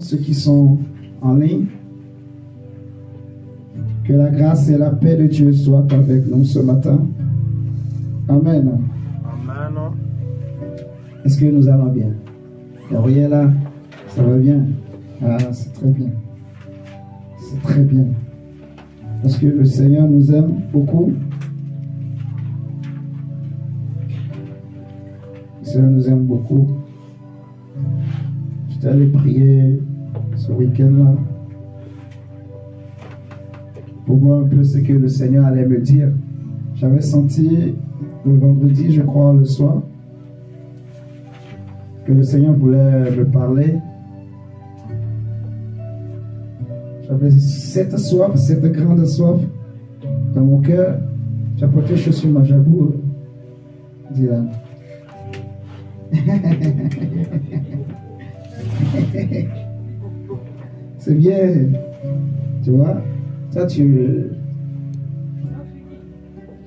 Ceux qui sont en ligne, que la grâce et la paix de Dieu soient avec nous ce matin. Amen. Amen. Est-ce que nous allons bien? Gabriela, ça va bien? Ah, c'est très bien. C'est très bien. Parce que le Seigneur nous aime beaucoup. Le Seigneur nous aime beaucoup. J'étais allé prier ce week-end-là pour voir un peu ce que le Seigneur allait me dire. J'avais senti le vendredi, je crois, le soir, que le Seigneur voulait me parler. J'avais cette soif, cette grande soif dans mon cœur. J'ai apporté sur ma jabou. Dylan. C'est bien. Tu vois? Ça, tu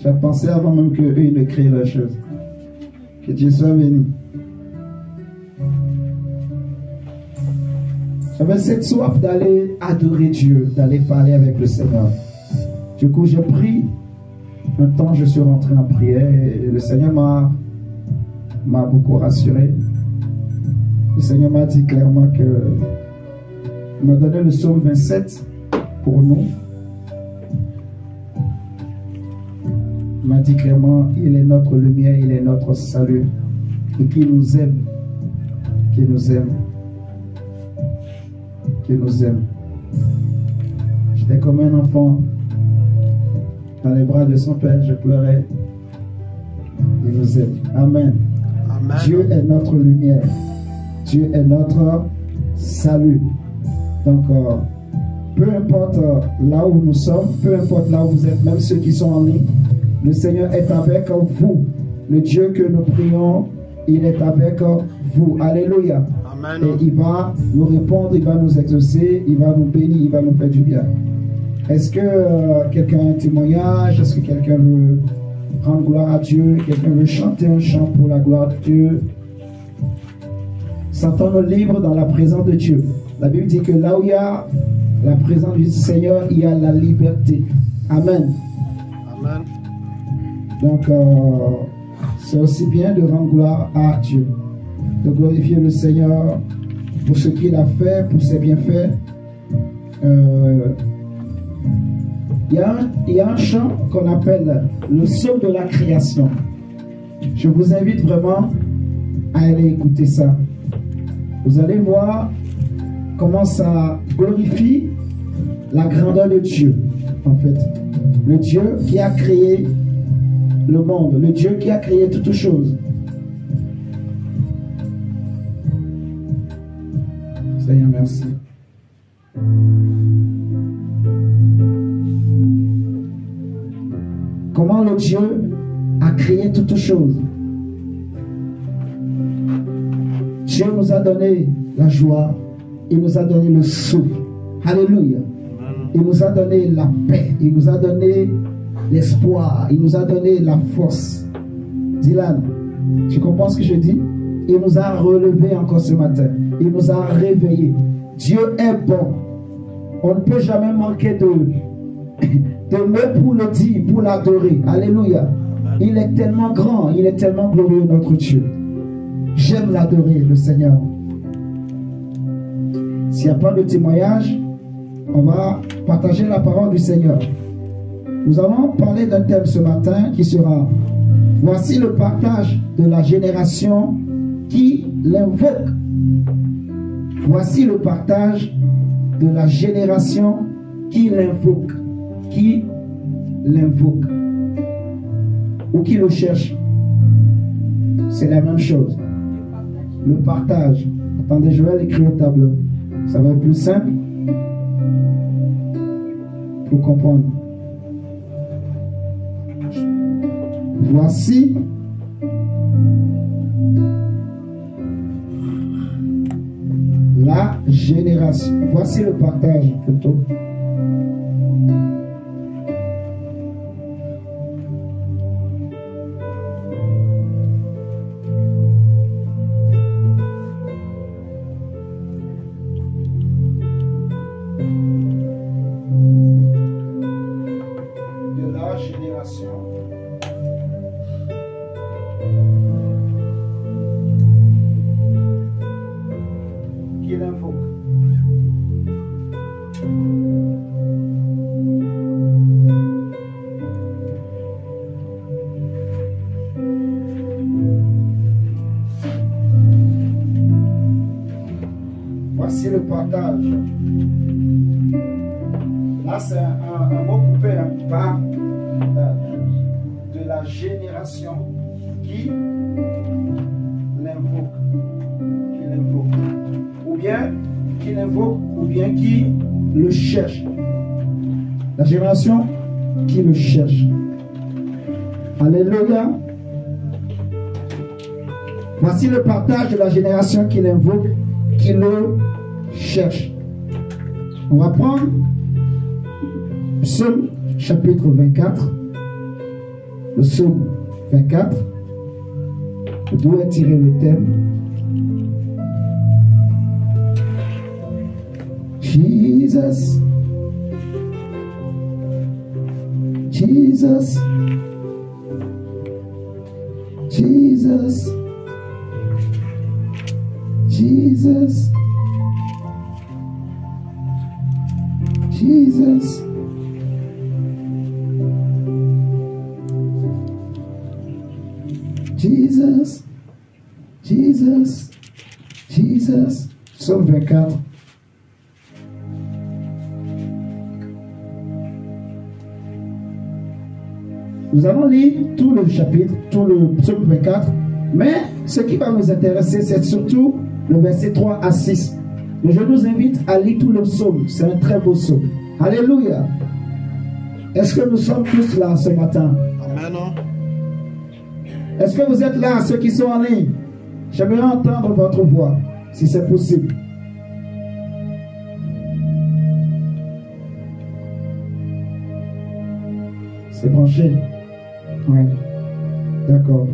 as pensé avant même qu'eux ne créent la chose. Que Dieu soit béni. J'avais cette soif d'aller adorer Dieu, d'aller parler avec le Seigneur. Du coup, j'ai pris un temps, je suis rentré en prière et le Seigneur m'a beaucoup rassuré. Le Seigneur m'a dit clairement que il m'a donné le psaume 27 pour nous. Il m'a dit clairement, il est notre lumière, il est notre salut. Et qu'il nous aime. Qu'il nous aime. Qu'il nous aime. J'étais comme un enfant dans les bras de son père, je pleurais. Il nous aime. Amen. Amen. Dieu est notre lumière. Dieu est notre salut. Donc, peu importe là où nous sommes, peu importe là où vous êtes, même ceux qui sont en ligne, le Seigneur est avec vous. Le Dieu que nous prions, il est avec vous. Alléluia. Amen. Et il va nous répondre, il va nous exaucer, il va nous bénir, il va nous faire du bien. Est-ce que quelqu'un a un témoignage? Est-ce que quelqu'un veut rendre gloire à Dieu? Quelqu'un veut chanter un chant pour la gloire de Dieu? Sentons-nous libres dans la présence de Dieu. La Bible dit que là où il y a la présence du Seigneur, il y a la liberté. Amen. Amen. Donc, c'est aussi bien de rendre gloire à Dieu, de glorifier le Seigneur pour ce qu'il a fait, pour ses bienfaits. Il y a un chant qu'on appelle le psaume de la création. Je vous invite vraiment à aller écouter ça. Vous allez voir comment ça glorifie la grandeur de Dieu, en fait. Le Dieu qui a créé le monde, le Dieu qui a créé toutes choses. Seigneur, merci. Comment le Dieu a créé toutes choses. Dieu nous a donné la joie, il nous a donné le souffle. Alléluia. Il nous a donné la paix, il nous a donné l'espoir, il nous a donné la force. Dylan, tu comprends ce que je dis? Il nous a relevés encore ce matin. Il nous a réveillés. Dieu est bon. On ne peut jamais manquer de mots pour le dire, pour l'adorer. Alléluia. Il est tellement grand, il est tellement glorieux, notre Dieu. J'aime l'adorer, le Seigneur. S'il n'y a pas de témoignage, on va partager la parole du Seigneur. Nous allons parler d'un thème ce matin qui sera: voici le partage de la génération qui l'invoque. Voici le partage de la génération qui l'invoque. Qui l'invoque. Ou qui le cherche. C'est la même chose. Le partage. Attendez, je vais l'écrire au tableau. Ça va être plus simple pour comprendre. Voici la génération. Voici le partage plutôt. l'invoque. Voici le partage. Là, c'est un mot coupé, un partage de la génération qui l'invoque. Ou bien qui l'invoque, ou bien qui le cherche. La génération qui le cherche. Alléluia. Voici le partage de la génération qui l'invoque, qui le cherche. On va prendre Psaume chapitre 24. Le psaume 24. D'où est tiré le thème? Jesus. Jesus. Jesus. Jesus. Jesus. Jesus. Jesus. Jesus. Psaume 24. Nous allons lire tout le chapitre, tout le psaume 24, mais ce qui va nous intéresser, c'est surtout le verset 3 à 6. Mais je nous invite à lire tout le psaume. C'est un très beau psaume. Alléluia. Est-ce que nous sommes tous là ce matin? Amen. Est-ce que vous êtes là, ceux qui sont en ligne? J'aimerais entendre votre voix, si c'est possible. C'est branché? Oui. D'accord.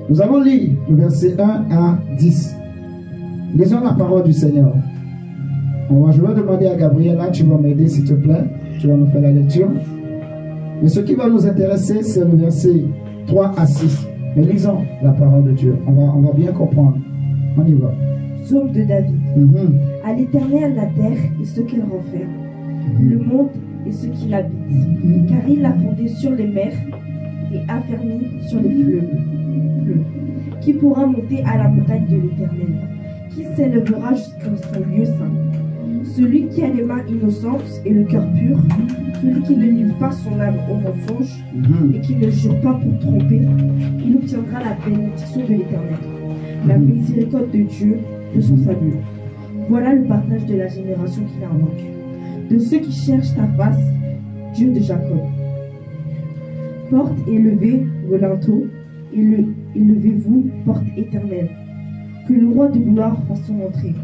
Nous allons lire le verset 1 à 10. Lisons la parole du Seigneur. Je vais demander à Gabriel, là, tu vas m'aider s'il te plaît. Tu vas nous faire la lecture. Mais ce qui va nous intéresser, c'est le verset 3 à 6. Mais lisons la parole de Dieu. On va bien comprendre. On y va. Psaume de David. À l'Éternel la terre et ce qu'elle renferme, le monde et ce qui l'habite. Car il l'a fondé sur les mers et affermi sur les fleuves. Qui pourra monter à la montagne de l'Éternel? Qui s'élèvera jusqu'à son lieu saint? Celui qui a les mains innocentes et le cœur pur, celui qui ne livre pas son âme au mensonge et qui ne jure pas pour tromper, il obtiendra la bénédiction de l'Éternel, la miséricorde de Dieu de son salut. Voilà le partage de la génération qui l'invoque. De ceux qui cherchent ta face, Dieu de Jacob. Porte élevée, vos linteaux, élevez-vous, porte éternelle. Que le roi de gloire fasse son entrée.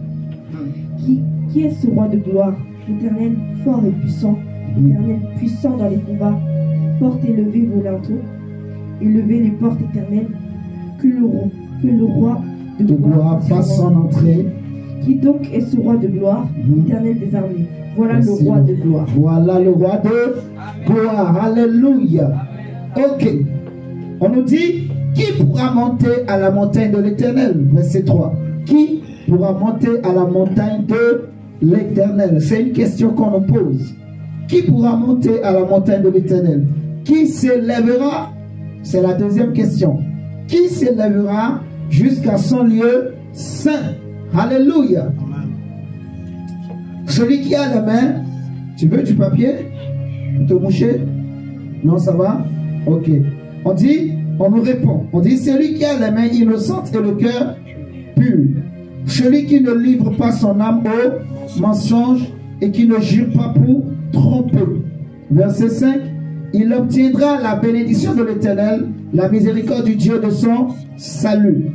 Qui est ce roi de gloire? L'Éternel fort et puissant, l'Éternel puissant dans les combats. Porte élevée vos linteaux, élevez les portes éternelles. Que le roi de gloire fasse son entrée. Qui donc est ce roi de gloire? L'Éternel des armées. Voilà le roi de gloire. Voilà le roi de gloire. Alléluia. Ok. On nous dit, qui pourra monter à la montagne de l'Éternel? Verset 3. Qui pourra monter à la montagne de l'Éternel? C'est une question qu'on nous pose. Qui pourra monter à la montagne de l'Éternel? Qui s'élèvera? C'est la deuxième question. Qui s'élèvera jusqu'à son lieu saint? Alléluia. Celui qui a la main, tu veux du papier pour te moucher? Non, ça va? Ok. On nous répond. On dit, celui qui a la main innocente et le cœur pur. Celui qui ne livre pas son âme au mensonge et qui ne jure pas pour tromper. Verset 5. Il obtiendra la bénédiction de l'Éternel, la miséricorde du Dieu de son salut.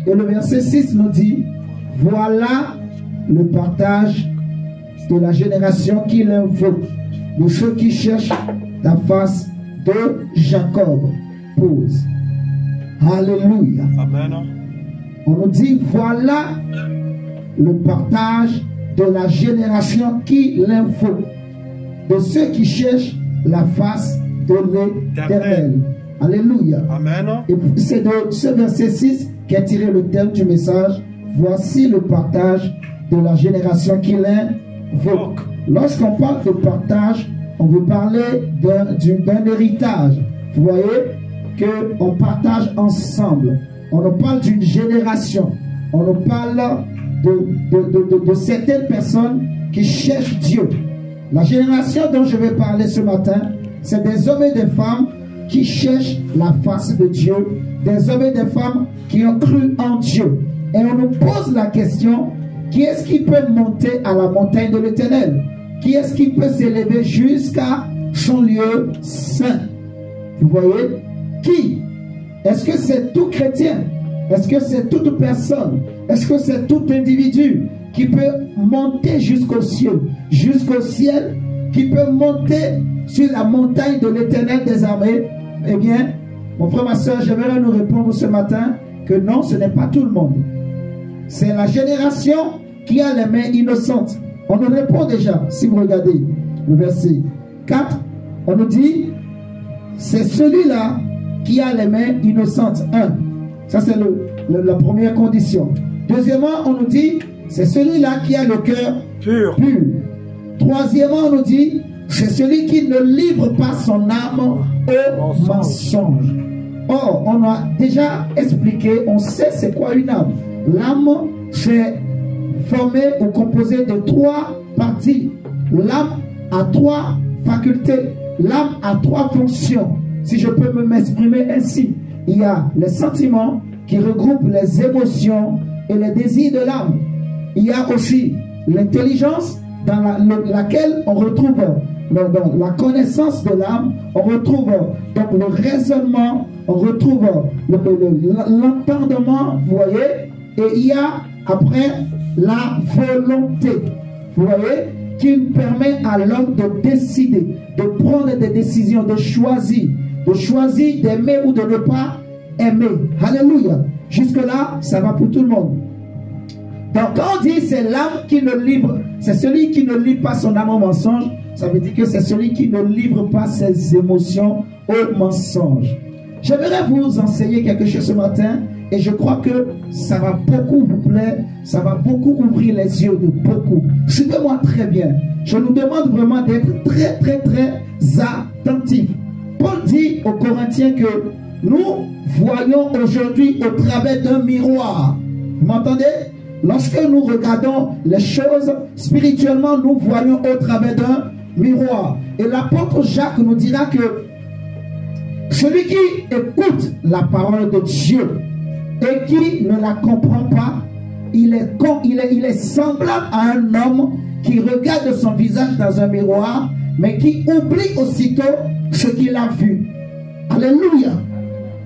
Et le verset 6 nous dit, voilà le partage de la génération qui l'invoque, de ceux qui cherchent ta face de Jacob. Pause. Alléluia. Amen. On nous dit, voilà le partage de la génération qui l'invoque, de ceux qui cherchent la face de l'Éternel. Alléluia. Amen. Et c'est de ce verset 6 qu'est tiré le thème du message. Voici le partage de la génération qu'il invoque. Lorsqu'on parle de partage, on veut parler d'un héritage. Vous voyez qu'on partage ensemble. On nous parle d'une génération. On nous parle de certaines personnes qui cherchent Dieu. La génération dont je vais parler ce matin, c'est des hommes et des femmes qui cherchent la face de Dieu, des hommes et des femmes qui ont cru en Dieu. Et on nous pose la question, qui est-ce qui peut monter à la montagne de l'Éternel? Qui est-ce qui peut s'élever jusqu'à son lieu saint? Vous voyez? Qui? Est-ce que c'est tout chrétien? Est-ce que c'est toute personne? Est-ce que c'est tout individu qui peut monter jusqu'au ciel? Jusqu'au ciel, qui peut monter sur la montagne de l'Éternel des armées? Eh bien, mon frère, ma soeur, j'aimerais nous répondre ce matin que non, ce n'est pas tout le monde. C'est la génération qui a les mains innocentes. On nous répond déjà, si vous regardez le verset 4, on nous dit, c'est celui-là qui a les mains innocentes. 1. Ça, c'est la première condition. Deuxièmement, on nous dit, c'est celui-là qui a le cœur pur. Troisièmement, on nous dit, c'est celui qui ne livre pas son âme au mensonge. Or, on a déjà expliqué, on sait c'est quoi une âme. L'âme, c'est formé ou composé de 3 parties. L'âme a 3 facultés. L'âme a 3 fonctions. Si je peux m'exprimer ainsi, il y a les sentiments qui regroupent les émotions et les désirs de l'âme. Il y a aussi l'intelligence dans laquelle on retrouve la connaissance de l'âme, on retrouve donc le raisonnement, on retrouve l'entendement, vous voyez, et il y a après la volonté, vous voyez, qui permet à l'homme de décider, de prendre des décisions, de choisir d'aimer ou de ne pas aimer. Alléluia. Jusque-là, ça va pour tout le monde. Donc quand on dit c'est l'âme qui ne livre, c'est celui qui ne livre pas son âme au mensonge, ça veut dire que c'est celui qui ne livre pas ses émotions au mensonge. J'aimerais vous enseigner quelque chose ce matin et je crois que ça va beaucoup vous plaire, ça va beaucoup ouvrir les yeux de beaucoup. Suivez-moi très bien. Je nous demande vraiment d'être très très très attentifs. Paul dit aux Corinthiens que nous voyons aujourd'hui au travers d'un miroir. Vous m'entendez? Lorsque nous regardons les choses spirituellement, nous voyons au travers d'un miroir. Et l'apôtre Jacques nous dira que celui qui écoute la parole de Dieu et qui ne la comprend pas, il est semblable à un homme qui regarde son visage dans un miroir, mais qui oublie aussitôt ce qu'il a vu. Alléluia.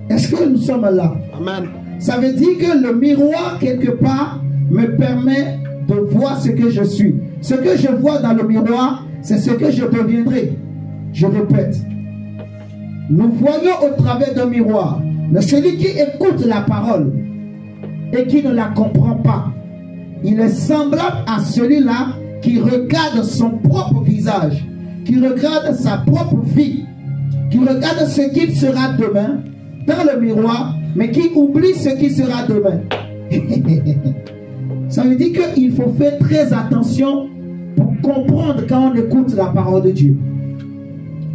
Est-ce que nous sommes là? Amen. Ça veut dire que le miroir, quelque part, me permet de voir ce que je suis. Ce que je vois dans le miroir, c'est ce que je deviendrai. Je répète. Nous voyons au travers d'un miroir. Mais celui qui écoute la parole et qui ne la comprend pas, il est semblable à celui-là qui regarde son propre visage, qui regarde sa propre vie, qui regarde ce qu'il sera demain dans le miroir, mais qui oublie ce qui sera demain. Ça veut dire qu'il faut faire très attention pour comprendre quand on écoute la parole de Dieu.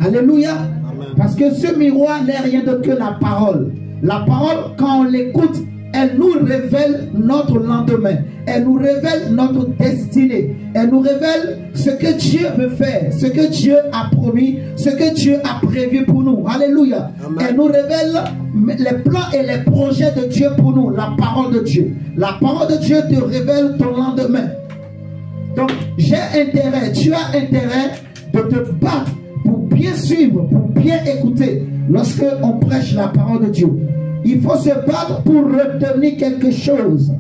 Alléluia. Amen. Parce que ce miroir n'est rien d'autre que la parole. La parole, quand on l'écoute, elle nous révèle notre lendemain. Elle nous révèle notre destinée. Elle nous révèle ce que Dieu veut faire, ce que Dieu a promis, ce que Dieu a prévu pour nous. Alléluia. Amen. Elle nous révèle les plans et les projets de Dieu pour nous. La parole de Dieu. La parole de Dieu te révèle ton lendemain. Donc, j'ai intérêt, tu as intérêt de te battre pour bien suivre, pour bien écouter lorsque on prêche la parole de Dieu. Il faut se battre pour retenir quelque chose.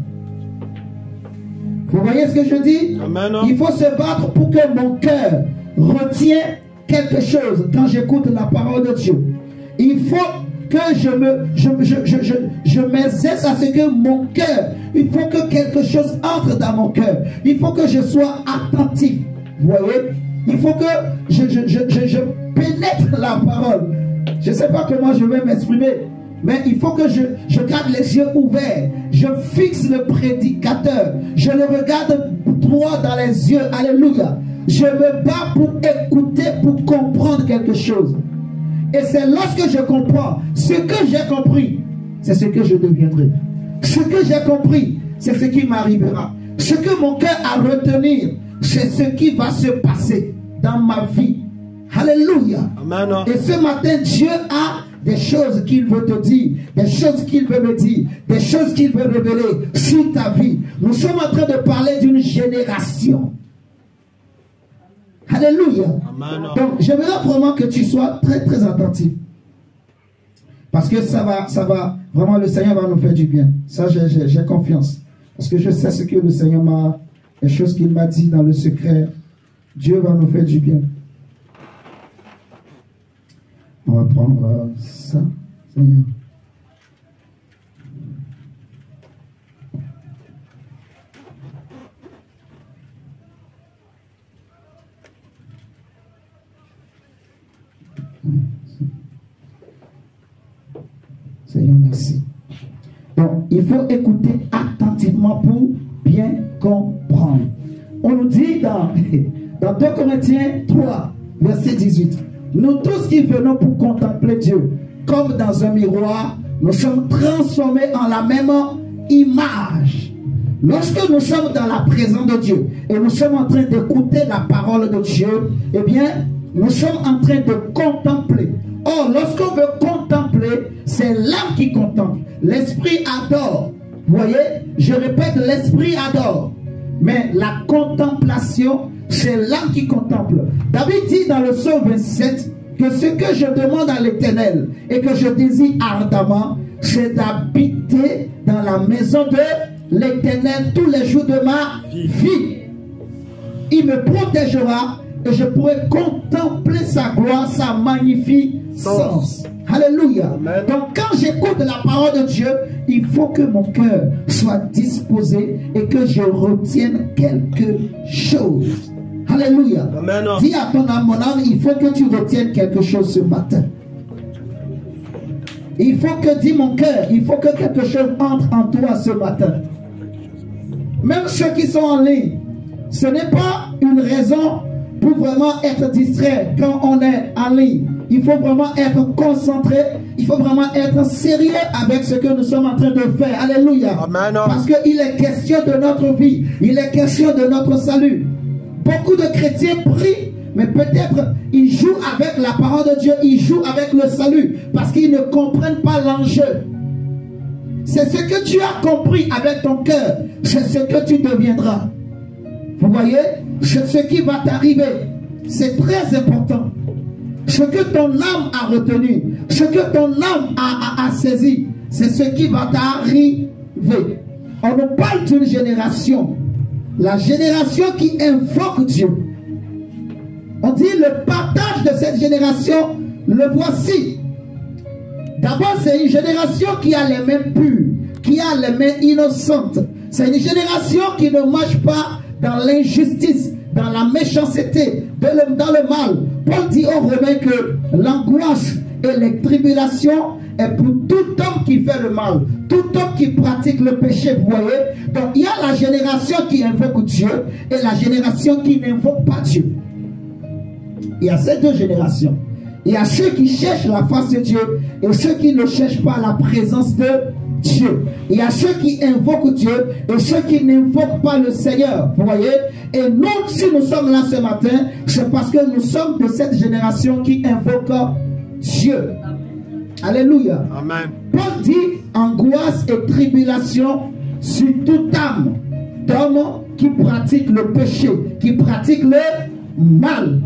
Vous voyez ce que je dis? Amen. Il faut se battre pour que mon cœur retienne quelque chose quand j'écoute la parole de Dieu. Il faut que je m'exerce à ce que mon cœur, il faut que quelque chose entre dans mon cœur. Il faut que je sois attentif. Vous voyez? Il faut que je pénètre la parole. Je ne sais pas comment je vais m'exprimer. Mais il faut que je garde les yeux ouverts. Je fixe le prédicateur. Je le regarde droit dans les yeux. Alléluia. Je me bats pour écouter, pour comprendre quelque chose. Et c'est lorsque je comprends ce que j'ai compris, c'est ce que je deviendrai. Ce que j'ai compris, c'est ce qui m'arrivera. Ce que mon cœur a retenir, c'est ce qui va se passer dans ma vie. Alléluia. Amen. Et ce matin, Dieu a des choses qu'il veut te dire, des choses qu'il veut me dire, des choses qu'il veut révéler sur ta vie. Nous sommes en train de parler d'une génération. Alléluia. Amen. Donc, j'aimerais vraiment que tu sois très, très attentif. Parce que ça va, vraiment, le Seigneur va nous faire du bien. Ça, j'ai confiance. Parce que je sais ce que le Seigneur m'a, les choses qu'il m'a dit dans le secret. Dieu va nous faire du bien. On va prendre ça, Seigneur. Seigneur, merci. Donc, il faut écouter attentivement pour bien comprendre. On nous dit dans 2 Corinthiens 3, verset 18. Nous tous qui venons pour contempler Dieu, comme dans un miroir, nous sommes transformés en la même image. Lorsque nous sommes dans la présence de Dieu et nous sommes en train d'écouter la parole de Dieu, eh bien, nous sommes en train de contempler. Or, lorsqu'on veut contempler, c'est l'âme qui contemple. L'esprit adore. Vous voyez, je répète, l'esprit adore. Mais la contemplation, c'est l'âme qui contemple. David dit dans le psaume 27 que ce que je demande à l'Éternel et que je désire ardemment, c'est d'habiter dans la maison de l'Éternel tous les jours de ma vie. Il me protégera et je pourrai contempler sa gloire, sa magnificence. Alléluia. Amen. Donc quand j'écoute la parole de Dieu, il faut que mon cœur soit disposé et que je retienne quelque chose. Alléluia. Amen. Dis à ton âme, mon âme, il faut que tu retiennes quelque chose ce matin. Il faut que, dis mon cœur, il faut que quelque chose entre en toi ce matin. Même ceux qui sont en ligne, ce n'est pas une raison pour vraiment être distrait quand on est en ligne. Il faut vraiment être concentré. Il faut vraiment être sérieux avec ce que nous sommes en train de faire. Alléluia. Amen. Parce qu'il est question de notre vie. Il est question de notre salut. Beaucoup de chrétiens prient, mais peut-être ils jouent avec la parole de Dieu. Ils jouent avec le salut parce qu'ils ne comprennent pas l'enjeu. C'est ce que tu as compris avec ton cœur. C'est ce que tu deviendras. Vous voyez? C'est ce qui va t'arriver. C'est très important. Ce que ton âme a retenu, ce que ton âme a saisi, c'est ce qui va t'arriver. On nous parle d'une génération. La génération qui invoque Dieu. On dit le partage de cette génération, le voici. D'abord, c'est une génération qui a les mains pures, qui a les mains innocentes. C'est une génération qui ne marche pas dans l'injustice, dans la méchanceté, dans le mal. Paul dit aux Romains que l'angoisse et les tribulations est pour tout homme qui fait le mal, tout homme qui pratique le péché, vous voyez. Donc il y a la génération qui invoque Dieu et la génération qui n'invoque pas Dieu. Il y a ces deux générations. Il y a ceux qui cherchent la face de Dieu et ceux qui ne cherchent pas la présence de Dieu. Il y a ceux qui invoquent Dieu et ceux qui n'invoquent pas le Seigneur. Vous voyez? Et nous, si nous sommes là ce matin, c'est parce que nous sommes de cette génération qui invoque Dieu. Alléluia. Amen. Paul dit angoisse et tribulation sur toute âme d'homme qui pratique le péché, qui pratique le mal.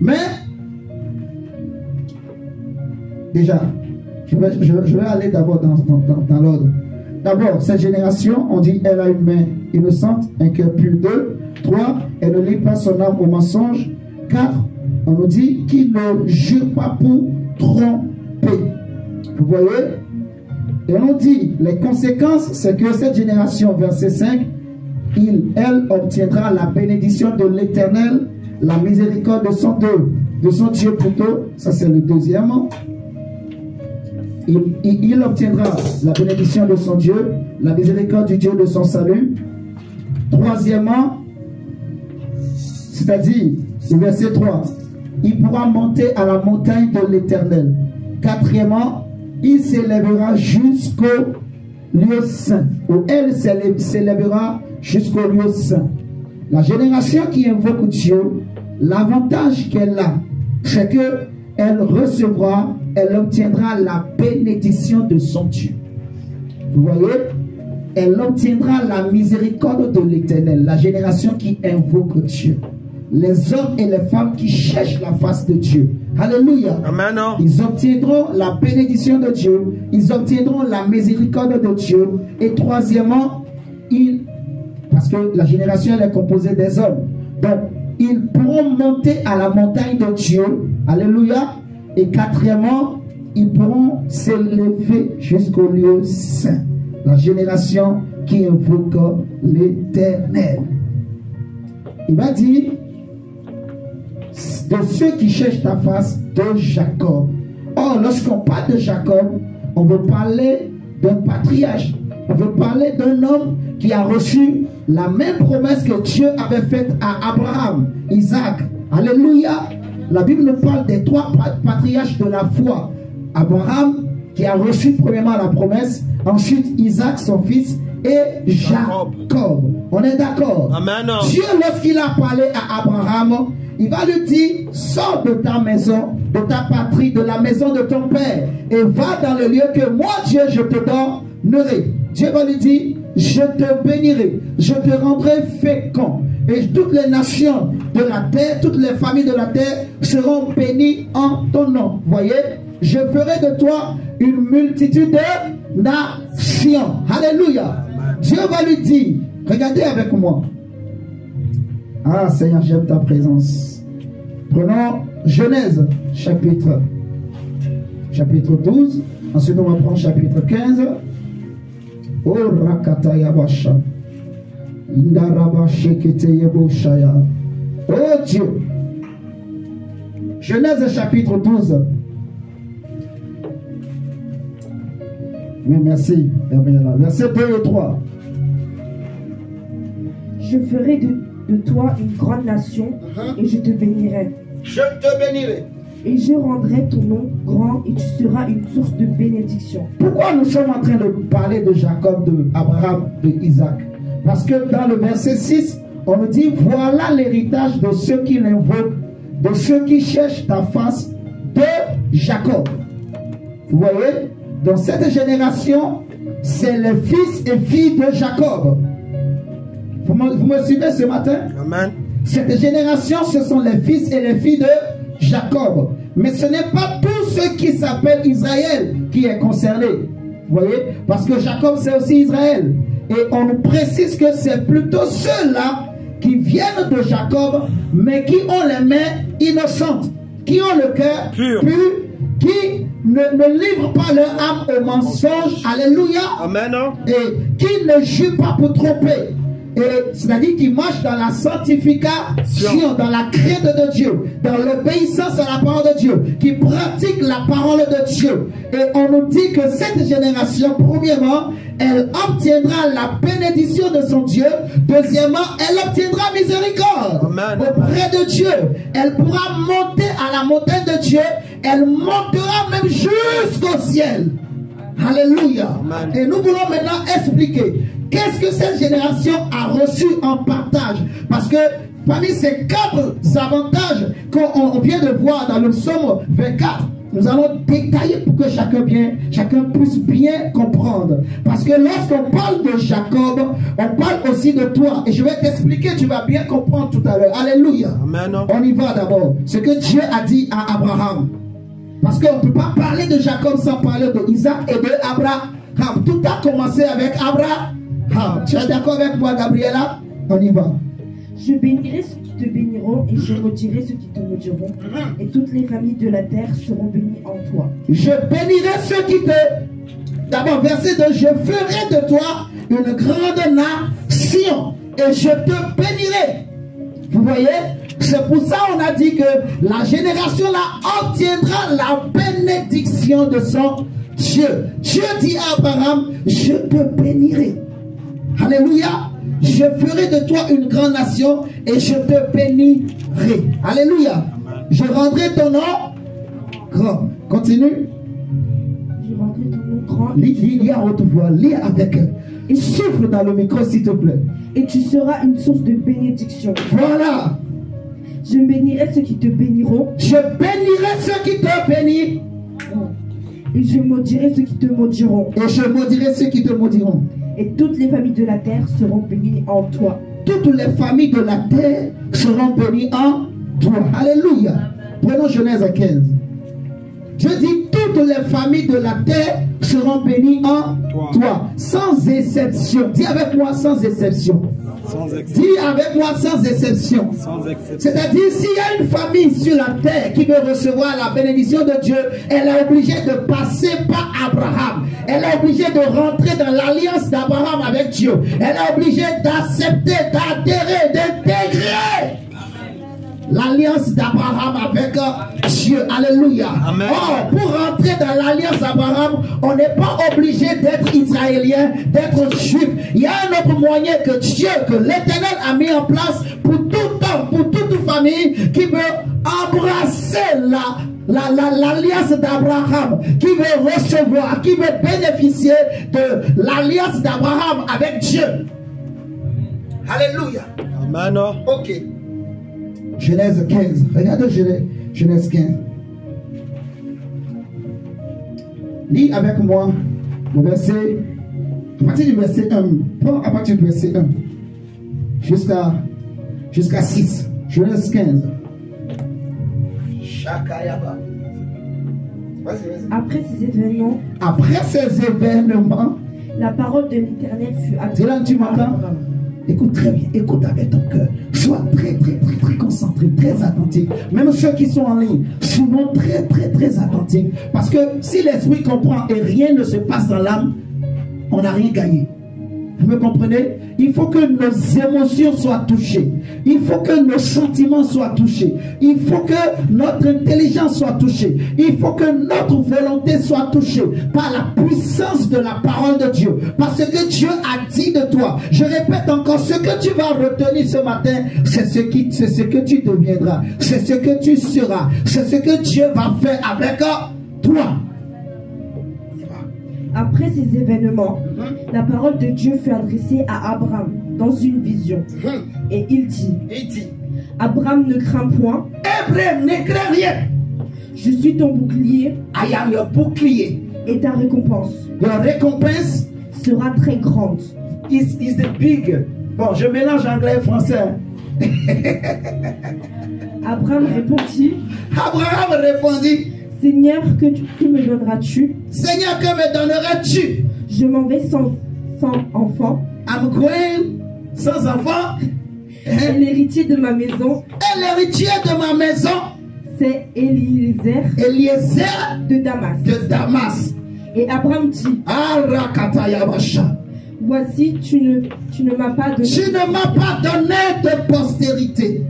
Mais, déjà, je vais aller d'abord dans l'ordre. D'abord, cette génération, on dit, elle a une main innocente, un cœur pur. 2, 3, elle ne lie pas son âme au mensonge. 4, on nous dit qu'il ne jure pas pour tromper. Vous voyez? Et on dit, les conséquences, c'est que cette génération, verset 5, elle obtiendra la bénédiction de l'Éternel, la miséricorde de son Dieu plutôt. Ça, c'est le deuxième. il obtiendra la bénédiction de son Dieu, la miséricorde du Dieu de son salut. Troisièmement, c'est-à-dire, le verset 3, il pourra monter à la montagne de l'Éternel. Quatrièmement, il s'élèvera jusqu'au lieu saint, ou elle s'élèvera jusqu'au lieu saint. La génération qui invoque Dieu, l'avantage qu'elle a, c'est qu'elle recevra, elle obtiendra la bénédiction de son Dieu. Vous voyez? Elle obtiendra la miséricorde de l'Éternel. La génération qui invoque Dieu. Les hommes et les femmes qui cherchent la face de Dieu. Alléluia. Amen. Ils obtiendront la bénédiction de Dieu. Ils obtiendront la miséricorde de Dieu. Et troisièmement, parce que la génération elle est composée des hommes. Donc, ils pourront monter à la montagne de Dieu. Alléluia. Et quatrièmement, ils pourront s'élever jusqu'au lieu saint. La génération qui invoque l'Éternel. Il va dire de ceux qui cherchent ta face de Jacob. Or, lorsqu'on parle de Jacob, on veut parler d'un patriarche. On veut parler d'un homme qui a reçu la même promesse que Dieu avait faite à Abraham, Isaac. Alléluia. La Bible nous parle des trois patriarches de la foi. Abraham, qui a reçu premièrement la promesse, ensuite Isaac, son fils, et Jacob. On est d'accord? Amen. Dieu, lorsqu'il a parlé à Abraham, il va lui dire, sors de ta maison, de ta patrie, de la maison de ton père, et va dans le lieu que moi, Dieu, je te donnerai. Dieu va lui dire, je te bénirai, je te rendrai fécond, et toutes les nations de la terre, toutes les familles de la terre seront bénies en ton nom. Voyez, je ferai de toi une multitude de nations. Alléluia. Dieu va lui dire, regardez avec moi. Ah Seigneur, j'aime ta présence. Prenons Genèse chapitre 12. Ensuite on va prendre chapitre 15. Oh Rakata Yabasha. Indaraba Shekete Yeboshaya. Oh Dieu. Genèse chapitre 12. Oui, merci, Gabriela. Verset 2 et 3. Je ferai de toi une grande nation et je te bénirai. Je te bénirai. Et je rendrai ton nom grand et tu seras une source de bénédiction. Pourquoi nous sommes en train de parler de Jacob, de Abraham, de Isaac? Parce que dans le verset 6, on nous dit, voilà l'héritage de ceux qui l'invoquent, de ceux qui cherchent ta face, de Jacob. Vous voyez? Dans cette génération, c'est les fils et filles de Jacob. Vous me suivez ce matin? Amen. Cette génération, ce sont les fils et les filles de Jacob. Mais ce n'est pas tous ceux qui s'appellent Israël qui est concerné. Vous voyez? Parce que Jacob, c'est aussi Israël. Et on nous précise que c'est plutôt ceux-là qui viennent de Jacob, mais qui ont les mains innocentes, qui ont le cœur pur, qui ne livrent pas leur âme au mensonge. Alléluia. Amen. Et qui ne jurent pas pour tromper. C'est-à-dire qui marchent dans la sanctification, dans la crainte de Dieu, dans l'obéissance à la parole de Dieu, qui pratiquent la parole de Dieu. Et on nous dit que cette génération, premièrement, elle obtiendra la bénédiction de son Dieu. Deuxièmement, elle obtiendra miséricorde auprès de Dieu. Elle pourra monter à la montagne de Dieu. Elle montera même jusqu'au ciel. Alléluia. Amen. Et nous voulons maintenant expliquer qu'est-ce que cette génération a reçu en partage. Parce que parmi ces 4 avantages qu'on vient de voir dans le psaume 24, nous allons détailler pour que chacun puisse bien comprendre. Parce que lorsqu'on parle de Jacob, on parle aussi de toi. Et je vais t'expliquer, tu vas bien comprendre tout à l'heure. Alléluia. Amen. On y va d'abord. Ce que Dieu a dit à Abraham. Parce qu'on ne peut pas parler de Jacob sans parler de Isaac et de Abraham. Tout a commencé avec Abraham. Tu es d'accord avec moi, Gabriela? On y va. Je bénirai ceux qui te béniront et je maudirai ceux qui te maudiront. Et toutes les familles de la terre seront bénies en toi. Je bénirai ceux qui te... D'abord, verset 2. Je ferai de toi une grande nation et je te bénirai. Vous voyez? C'est pour ça qu'on a dit que la génération là obtiendra la bénédiction de son Dieu. Dieu dit à Abraham, je te bénirai. Alléluia. Je ferai de toi une grande nation et je te bénirai. Alléluia. Je rendrai ton nom grand. Continue. Je rendrai ton nom grand. Lis à haute voix. Lis avec. Et souffle dans le micro s'il te plaît. Et tu seras une source de bénédiction. Voilà. Je bénirai ceux qui te béniront. Je bénirai ceux qui te béniront. Et je maudirai ceux qui te maudiront. Et je maudirai ceux qui te maudiront. Et toutes les familles de la terre seront bénies en toi. Toutes les familles de la terre seront bénies en toi. Alléluia. Prenons Genèse 15. Je dis toutes les familles de la terre seront bénies en toi. Sans exception. Dis avec moi sans exception. Dis avec moi sans exception. C'est-à-dire s'il y a une famille sur la terre qui veut recevoir la bénédiction de Dieu, elle est obligée de passer par Abraham. Elle est obligée de rentrer dans l'alliance d'Abraham avec Dieu. Elle est obligée d'accepter, d'adhérer, d'intégrer l'alliance d'Abraham avec Dieu. Alléluia. Amen. Or, pour rentrer dans l'alliance d'Abraham, on n'est pas obligé d'être israélien, d'être juif. Il y a un autre moyen que Dieu, que l'Éternel a mis en place pour tout homme, pour toute famille qui veut embrasser l'alliance d'Abraham, qui veut recevoir, qui veut bénéficier de l'alliance d'Abraham avec Dieu. Alléluia. Amen. Ok. Genèse 15. Regardez Genèse 15. Lis avec moi le verset, à partir du verset 1. Pas à partir du verset 1 jusqu'à 6. Genèse 15. Après ces événements, la parole de l'Éternel fut adressée à Abraham. Écoute très bien, écoute avec ton cœur. Sois très concentré, très attentif. Même ceux qui sont en ligne, souvent très attentifs. Parce que si l'esprit comprend et rien ne se passe dans l'âme, on n'a rien gagné. Vous me comprenez? Il faut que nos émotions soient touchées. Il faut que nos sentiments soient touchés. Il faut que notre intelligence soit touchée. Il faut que notre volonté soit touchée par la puissance de la parole de Dieu. Parce que Dieu a dit de toi. Je répète encore, ce que tu vas retenir ce matin, c'est ce que tu deviendras. C'est ce que tu seras. C'est ce que Dieu va faire avec toi. Après ces événements, la parole de Dieu fut adressée à Abraham dans une vision. Et il dit, Abraham, ne crains point. Abraham, ne crains rien. Je suis ton bouclier. I am your bouclier. Et ta récompense. Your récompense sera très grande. Is the big. Bon, je mélange anglais et français. Abraham répondit. Abraham répondit. Seigneur, que me donneras-tu? Seigneur, que me donneras-tu? Je m'en vais sans enfant. I'm going sans enfant. Et l'héritier de ma maison. Et l'héritier de ma maison. C'est Eliezer. Eliezer de Damas. De Damas. Et Abraham dit. Voici, tu ne m'as pas donné. Tu ne m'as pas donné de postérité.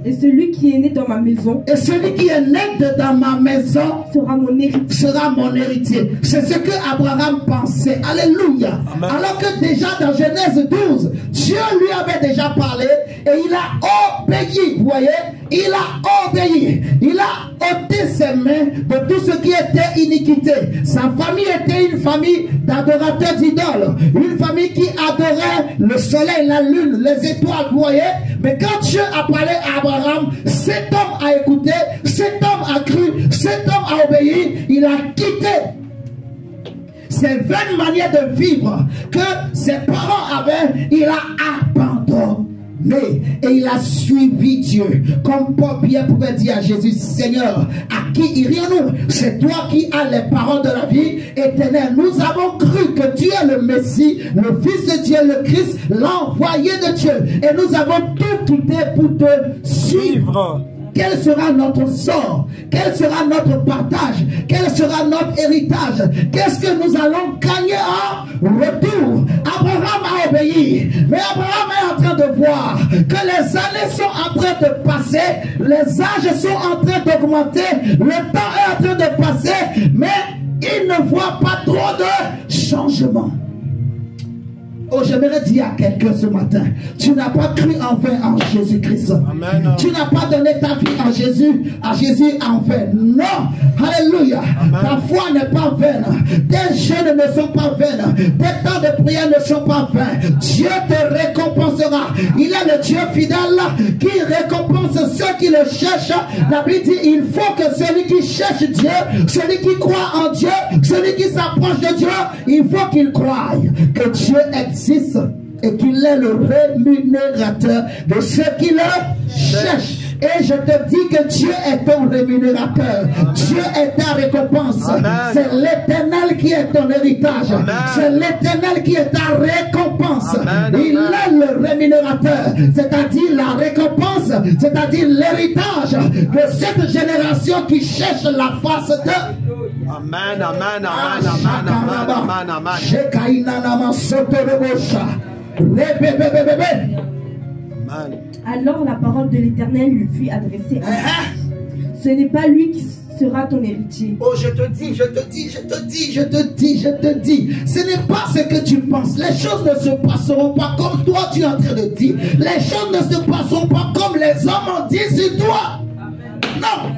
Et celui qui est né dans ma maison. Et celui qui est né dans ma maison sera mon héritier. Sera mon héritier. C'est ce que Abraham pensait. Alléluia. Amen. Alors que déjà dans Genèse 12, Dieu lui avait déjà parlé et il a obéi. Vous voyez, il a obéi. Il a ôté ses mains de tout ce qui était iniquité. Sa famille était une famille d'adorateurs d'idoles. Une famille qui adorait le soleil, la lune, les étoiles. Vous voyez. Mais quand Dieu a parlé à Abraham, cet homme a écouté, cet homme a cru, cet homme a obéi, il a quitté ces vaines manières de vivre que ses parents avaient, il a abandonné. Et il a suivi Dieu. Comme Paul Pierre pouvait dire à Jésus, Seigneur, à qui irions-nous? C'est toi qui as les paroles de la vie éternelle. Nous avons cru que tu es le Messie, le Fils de Dieu, le Christ, l'envoyé de Dieu. Et nous avons tout quitté pour te suivre. Quel sera notre sort? Quel sera notre partage? Quel sera notre héritage? Qu'est-ce que nous allons gagner en retour? Abraham a obéi, mais Abraham est en train de voir que les années sont en train de passer, les âges sont en train d'augmenter, le temps est en train de passer, mais il ne voit pas trop de changement. Oh, j'aimerais dire à quelqu'un ce matin, tu n'as pas cru en vain en Jésus-Christ. Tu n'as pas donné ta vie à Jésus en vain. Non. Alléluia. Ta foi n'est pas vaine. Tes jeûnes ne sont pas vaines. Tes temps de prière ne sont pas vains. Dieu te récompensera. Il est le Dieu fidèle qui récompense ceux qui le cherchent. La Bible dit, il faut que celui qui cherche Dieu, celui qui croit en Dieu, celui qui s'approche de Dieu, il faut qu'il croie que Dieu existe et qu'il est le rémunérateur de ceux qui le cherchent. Et je te dis que Dieu est ton rémunérateur. Dieu est ta récompense. C'est l'Éternel qui est ton héritage. C'est l'Éternel qui est ta récompense. Il est le rémunérateur, c'est-à-dire la récompense, c'est-à-dire l'héritage de cette génération qui cherche la face de... Amen, amen, amen, amen, amen, amen. Alors la parole de l'Éternel lui fut adressée à lui. Ce n'est pas lui qui sera ton héritier. Oh, je te dis, ce n'est pas ce que tu penses. Les choses ne se passeront pas comme toi tu es en train de dire. Les choses ne se passeront pas comme les hommes en disent sur toi. Non.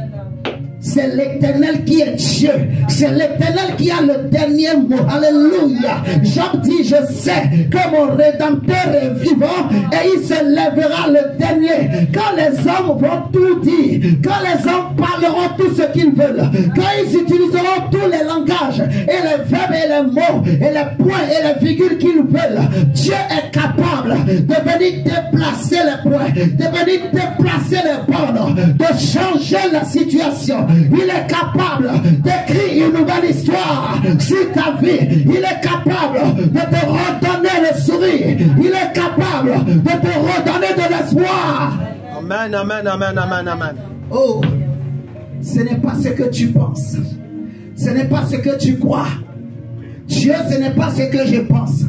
C'est l'Éternel qui est Dieu. C'est l'Éternel qui a le dernier mot. Alléluia. Job dit, je sais que mon Rédempteur est vivant et il se lèvera le dernier. Quand les hommes vont tout dire, quand les hommes parleront tout ce qu'ils veulent, quand ils utiliseront tous les langages et les verbes et les mots et les points et les virgules qu'ils veulent, Dieu est capable de venir déplacer les points, de venir déplacer les bornes, de changer la situation. Il est capable d'écrire une nouvelle histoire sur ta vie. Il est capable de te redonner le sourire. Il est capable de te redonner de l'espoir. Amen, amen, amen, amen, amen. Oh, ce n'est pas ce que tu penses. Ce n'est pas ce que tu crois. Dieu, ce n'est pas ce que je pense.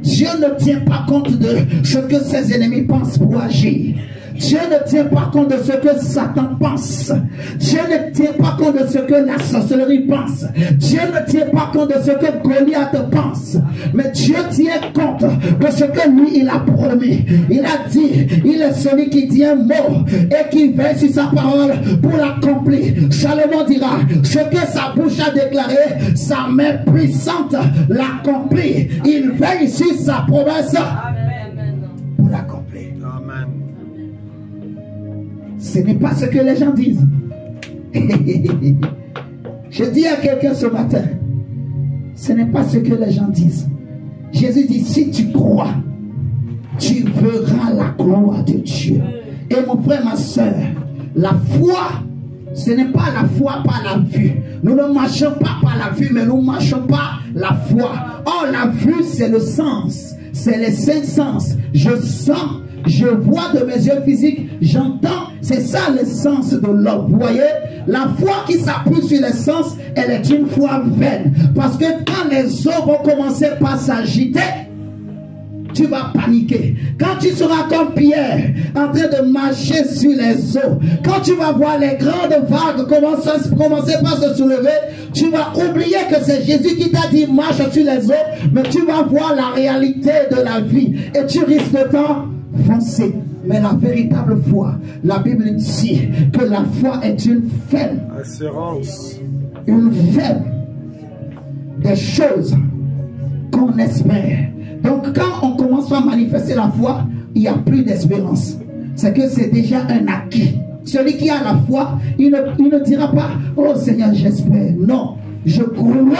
Dieu ne tient pas compte de ce que ses ennemis pensent pour agir. Dieu ne tient pas compte de ce que Satan pense. Dieu ne tient pas compte de ce que la sorcellerie pense. Dieu ne tient pas compte de ce que Goliath pense. Mais Dieu tient compte de ce que lui, il a promis. Il a dit, il est celui qui dit un mot et qui veille sur sa parole pour l'accomplir. Salomon dira, ce que sa bouche a déclaré, sa main puissante l'accomplit. Il veille sur sa promesse pour l'accomplir. Amen. Ce n'est pas ce que les gens disent. Je dis à quelqu'un ce matin, ce n'est pas ce que les gens disent. Jésus dit, si tu crois, tu verras la gloire de Dieu. Et mon frère, ma soeur, la foi, ce n'est pas la foi par la vue. Nous ne marchons pas par la vue, mais nous ne marchons pas la foi. Or, la vue, c'est le sens. C'est les 5 sens. Je sens, je vois de mes yeux physiques, j'entends. C'est ça l'essence de l'homme. Vous voyez, la foi qui s'appuie sur l'essence, elle est une foi vaine. Parce que quand les eaux vont commencer par s'agiter, tu vas paniquer. Quand tu seras comme Pierre, en train de marcher sur les eaux, quand tu vas voir les grandes vagues commencer par se soulever, tu vas oublier que c'est Jésus qui t'a dit marche sur les eaux, mais tu vas voir la réalité de la vie et tu risques de t'enfoncer. Mais la véritable foi, la Bible dit que la foi est une ferme Assurance. Une ferme des choses qu'on espère. Donc quand on commence à manifester la foi, il n'y a plus d'espérance. C'est que c'est déjà un acquis. Celui qui a la foi, il ne dira pas, oh Seigneur, j'espère. Non, je crois.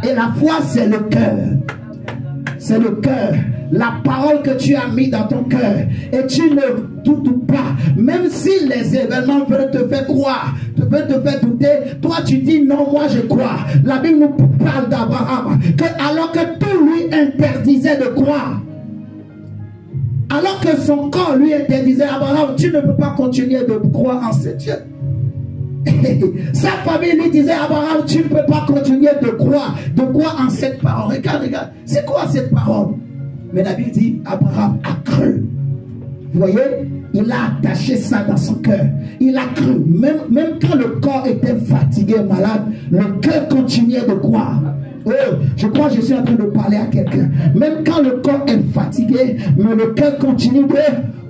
Et la foi, c'est le cœur. C'est le cœur. La parole que tu as mis dans ton cœur. Et tu ne doutes pas. Même si les événements veulent te faire croire, veulent te faire douter, toi tu dis non, moi je crois. La Bible nous parle d'Abraham. Alors que tout lui interdisait de croire. Alors que son corps lui interdisait, Abraham, tu ne peux pas continuer de croire en ce Dieu. Sa famille lui disait, Abraham, tu ne peux pas continuer de croire en cette parole. Regarde, c'est quoi cette parole? Mais la Bible dit, Abraham a cru. Vous voyez, Il a attaché ça dans son cœur. Il a cru. Même quand le corps était fatigué, malade, le cœur continuait de croire. Oh, je crois que je suis en train de parler à quelqu'un. Même quand le corps est fatigué, mais le cœur continue de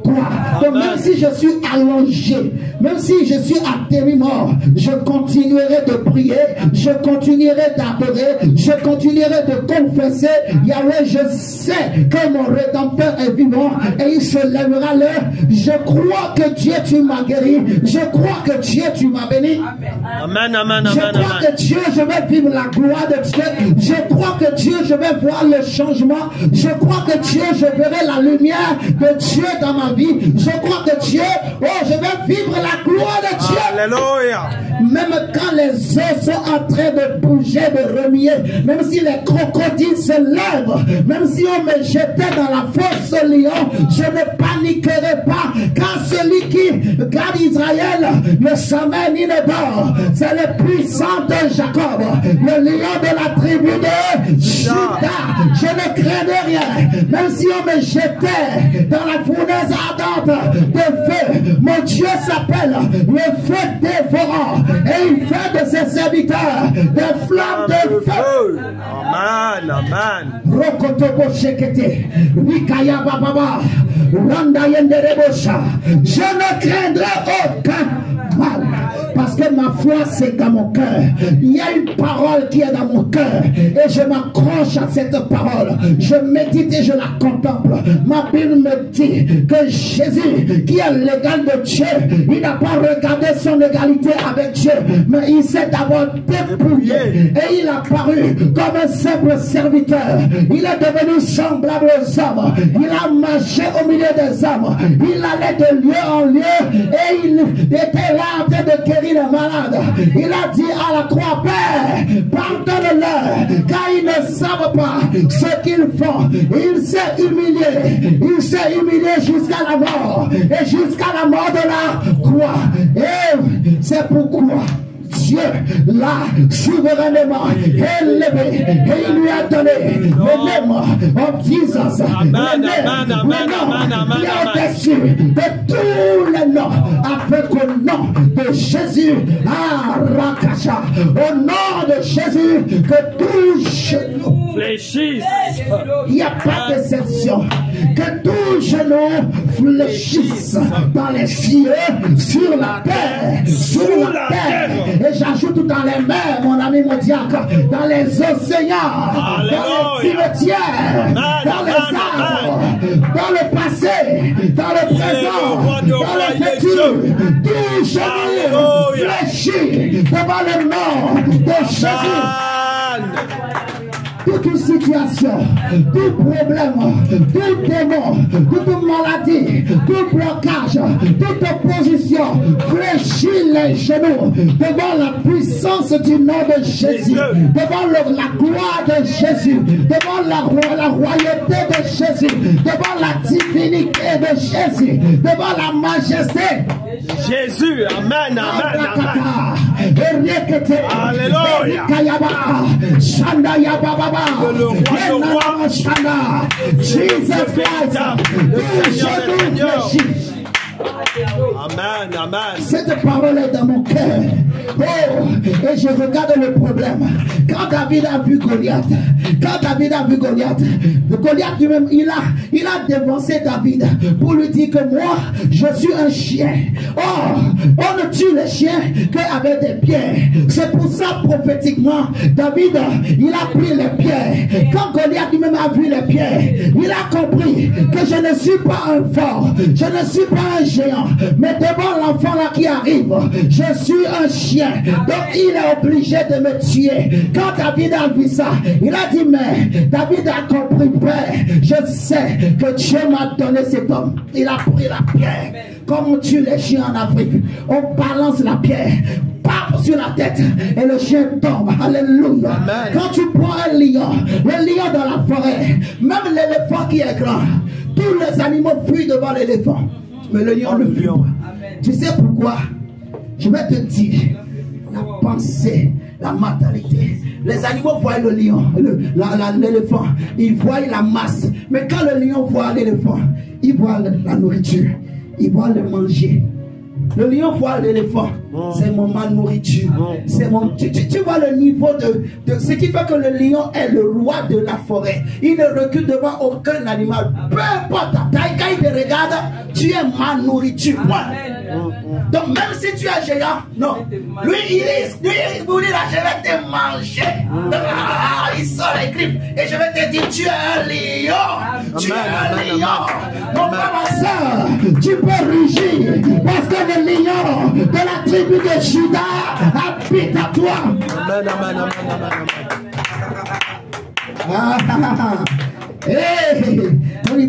croire. Donc même si je suis allongé, même si je suis atterri mort, je continuerai de prier, je continuerai d'adorer, je continuerai de confesser. Yahweh, je sais que mon Rédempteur est vivant et il se lèvera l'heure. Je crois que Dieu, tu m'as guéri. Je crois que Dieu, tu m'as béni. Amen, amen, amen, Je crois que Dieu, je vais vivre la gloire de Dieu. Je crois que Dieu, je vais voir le changement. Je crois que Dieu, je verrai la lumière de Dieu dans ma vie. Je crois que Dieu, oh, je vais vivre la gloire de Dieu. Alléluia. Même quand les os sont en train de bouger, de remuer, même si les crocodiles se lèvent, même si on me jetait dans la fosse au lion, je ne paniquerai pas, car celui qui garde Israël ne sommeille ni ne dort. C'est le puissant de Jacob, le lion de la tribu de Juda. Je ne craignais rien, même si on me jetait dans la fournaise ardente de feu. Mon Dieu s'appelle le feu dévorant et il fait de ses serviteurs des flammes de feu. Amen, amen. Rokotobo shekete, Rikaya bababa, Randa yenderebosha. Je ne craindrai aucun mal. Parce que ma foi c'est dans mon cœur. Il y a une parole qui est dans mon cœur et je m'accroche à cette parole. Je médite et je la contemple. Ma Bible me dit que Jésus, qui est l'égal de Dieu, il n'a pas regardé son égalité avec Dieu, mais il s'est d'abord dépouillé et il a paru comme un simple serviteur. Il est devenu semblable aux hommes. Il a marché au milieu des hommes. Il allait de lieu en lieu et il était là en train de guérir les malades. Il a dit à la croix, Père, pardonne-leur, car ils ne savent pas ce qu'ils font. Il s'est humilié. Il s'est humilié jusqu'à la mort. Et jusqu'à la mort de la croix. Et c'est pourquoi Dieu l'a souverainement élevé et il lui a donné le nom of Jesus. Le nom qui est au-dessus de tous les noms, afin qu'au nom de Jésus, Rakasha, au nom de Jésus, que tout genou fléchisse. Il n'y a pas d'exception. Que tout genou fléchisse dans les cieux, sur la terre, sur la terre. Et j'ajoute dans les mers, mon ami mon diacre, dans les océans, dans les cimetières, dans les arbres, dans le passé, dans le présent, dans le futur. Tout genou fléchit devant le nom de Jésus. Toute situation, tout problème, tout démon, toute maladie, tout blocage, toute opposition, fléchit les genoux devant la puissance du nom de Jésus, devant la gloire de Jésus, devant la royauté de Jésus, devant la divinité de Jésus, devant la majesté. Jésus, amen, amen, amen. Alléluia. Le roi, Jesus Christ, le Seigneur. Amen, amen. Cette parole est dans mon cœur. Oh, et je regarde le problème. Quand David a vu Goliath, Goliath lui-même, il a dévancé David pour lui dire que moi, je suis un chien. Oh, on ne tue les chiens qu'avec des pierres. C'est pour ça, prophétiquement, David, il a pris les pierres. Quand Goliath lui-même a vu les pierres, il a compris que je ne suis pas un fort, je ne suis pas un géant, mais devant l'enfant là qui arrive, je suis un chien. Donc il est obligé de me tuer. Quand David a vu ça, il a dit, mais David a compris, Père, je sais que Dieu m'a donné cet homme. Il a pris la pierre, comme on tue les chiens en Afrique. On balance la pierre, paf, sur la tête, et le chien tombe. Alléluia. Amen. Quand tu prends un lion, le lion dans la forêt, même l'éléphant qui est grand, tous les animaux fuient devant l'éléphant, mais le lion ne fuit pas. Tu sais pourquoi? Je vais te dire la pensée, la mentalité. Les animaux voient le lion, l'éléphant, ils voient la masse. Mais quand le lion voit l'éléphant, il voit la nourriture. il va le manger. Le lion voit l'éléphant, c'est ma nourriture. C'est mon. Tu vois le niveau de ce qui fait que le lion est le roi de la forêt. Il ne recule devant aucun animal. Peu importe ta taille, quand il te regarde, tu es ma nourriture. Moi. Donc même si tu es géant, non. Lui, il vous dit là, je vais te manger. Il sort les griffes et je vais te dire, tu es un lion. Tu es un lion. Mon frère, ma soeur, tu peux rugir parce que le lion de la tribu de Judas habite à toi. Amen, amen, amen, amen, amen. Hey, on y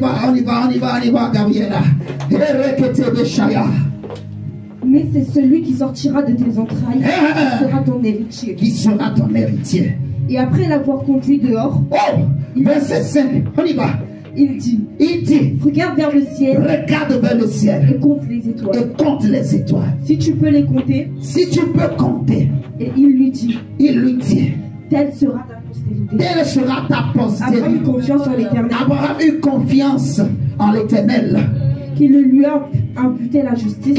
va, Gabriela. Mais c'est celui qui sortira de tes entrailles qui sera ton héritier. Qui sera ton héritier. Et après l'avoir conduit dehors, verset 5, on y va. Il dit, regarde vers le ciel, et compte les étoiles. Si tu peux les compter, et il lui dit, telle sera ta postérité. Abraham eut confiance en l'Éternel. Abraham eut confiance en l'Éternel. Qui le lui a imputé la justice.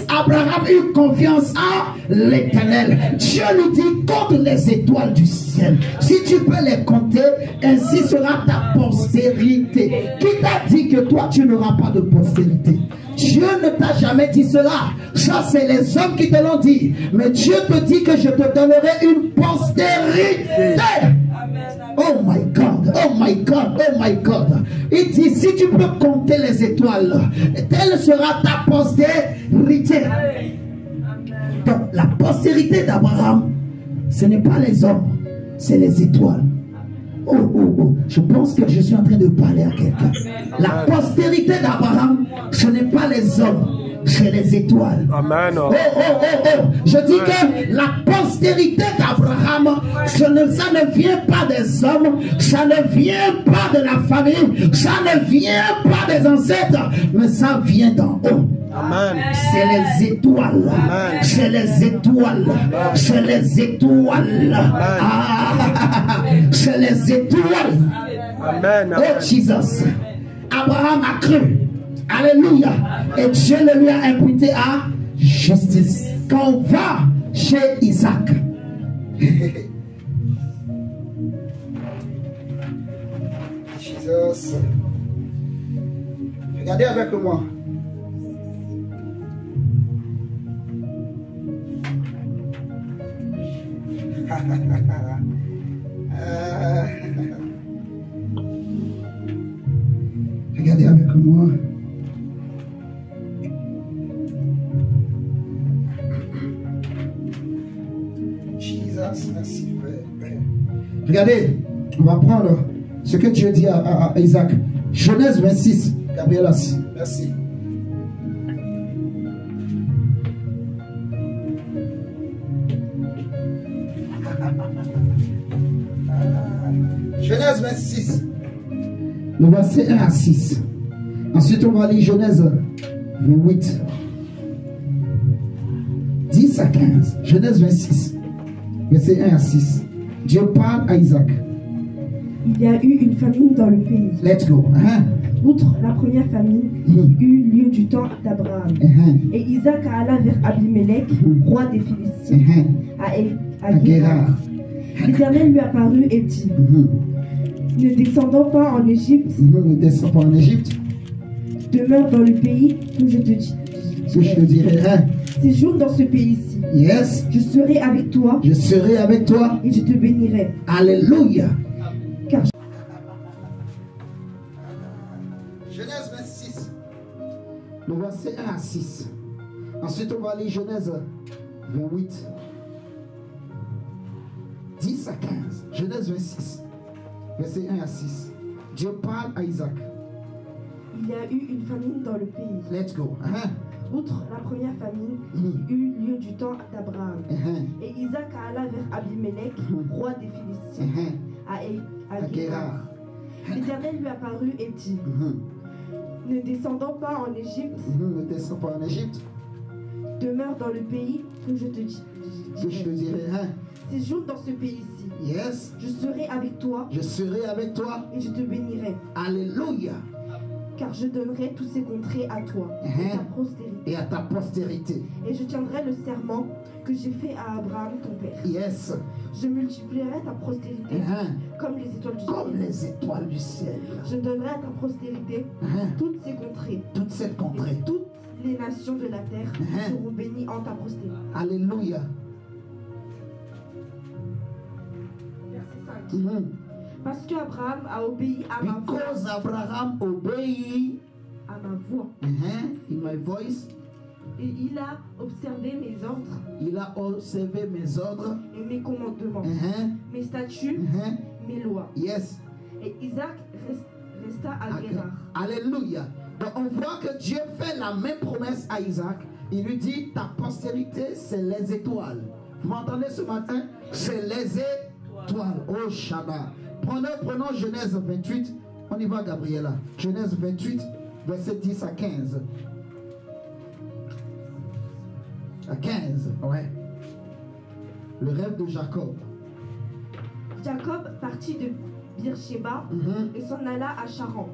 Abraham eut confiance en l'Éternel. Dieu lui dit, compte les étoiles du ciel. Si tu peux les compter, ainsi sera ta postérité. Qui t'a dit que toi tu n'auras pas de postérité? Dieu ne t'a jamais dit cela. Ça, c'est les hommes qui te l'ont dit. Mais Dieu te dit que je te donnerai une postérité. Oh my God, oh my God, oh my God. Il dit, si tu peux compter les étoiles, telle sera ta postérité. Donc, la postérité d'Abraham, ce n'est pas les hommes, c'est les étoiles. Oh, je pense que je suis en train de parler à quelqu'un. La postérité d'Abraham, ce n'est pas les hommes, c'est les étoiles. Amen. Je dis que la postérité d'Abraham, ça ne vient pas des hommes, ça ne vient pas de la famille, ça ne vient pas des ancêtres, mais ça vient d'en haut. Amen. C'est les étoiles. Amen. C'est les étoiles. C'est les étoiles. C'est les étoiles. Amen. Oh Jesus. Abraham a cru. Alléluia. Et Dieu le lui a imputé à justice. Quand on va chez Isaac. Jesus. Regardez avec moi. Regardez avec moi. Jesus, merci Père. Regardez, on va prendre ce que Dieu dit à Isaac. Genèse 26. Gabriela, merci. Genèse 26, le verset 1 à 6. Ensuite, on va lire Genèse 28, 10 à 15. Genèse 26, verset 1 à 6. Dieu parle à Isaac. Il y a eu une famine dans le pays. Let's go. Outre la première famine, eut lieu du temps d'Abraham. Et Isaac alla vers Abimelech, roi des Philistins, à Guérar. L'Éternel lui apparut et dit, ne descendons pas en Égypte, demeure dans le pays où je te dirai. Séjourne dans ce pays-ci. Yes. Je serai avec toi. Et je te bénirai. Alléluia. Car Genèse 26, le verset 1 à 6. Ensuite, on va lire Genèse 28, 10 à 15. Genèse 26, verset 1 à 6. Dieu parle à Isaac. Il y a eu une famine dans le pays. Let's go. Outre la première famine, eut lieu du temps d'Abraham. Et Isaac alla vers Abimelech, roi des Philistins, à Guérar. L'Éternel lui apparut et dit, ne descendons pas en Égypte, demeure dans le pays où je te dirai. Séjourne dans ce pays-ci. Yes. Je serai avec toi. Et je te bénirai. Alléluia. car je donnerai tous ces contrées à toi et ta postérité. Et à ta postérité. Et je tiendrai le serment que j'ai fait à Abraham ton père. Yes. Je multiplierai ta postérité comme les étoiles du ciel. Comme les étoiles du ciel. Je donnerai à ta postérité toutes ces contrées. Toute cette contrée. Et toutes les nations de la terre seront bénies en ta postérité. Alléluia. Verset 5. Parce qu'Abraham a obéi à ma voix. Because Abraham obeyed À ma voix. in my voice. Et il a observé mes ordres. Il a observé mes ordres. Et mes commandements. Mes statuts. Mes lois. Yes. Et Isaac resta à Guérar. Alléluia. Donc on voit que Dieu fait la même promesse à Isaac. Il lui dit, ta postérité, c'est les étoiles. Vous m'entendez ce matin? C'est les étoiles. Oh Shabbat. Prenons Genèse 28. On y va, Gabriela. Genèse 28, verset 10 à 15. À 15, ouais. Le rêve de Jacob. Jacob partit de Beersheba et s'en alla à Charan.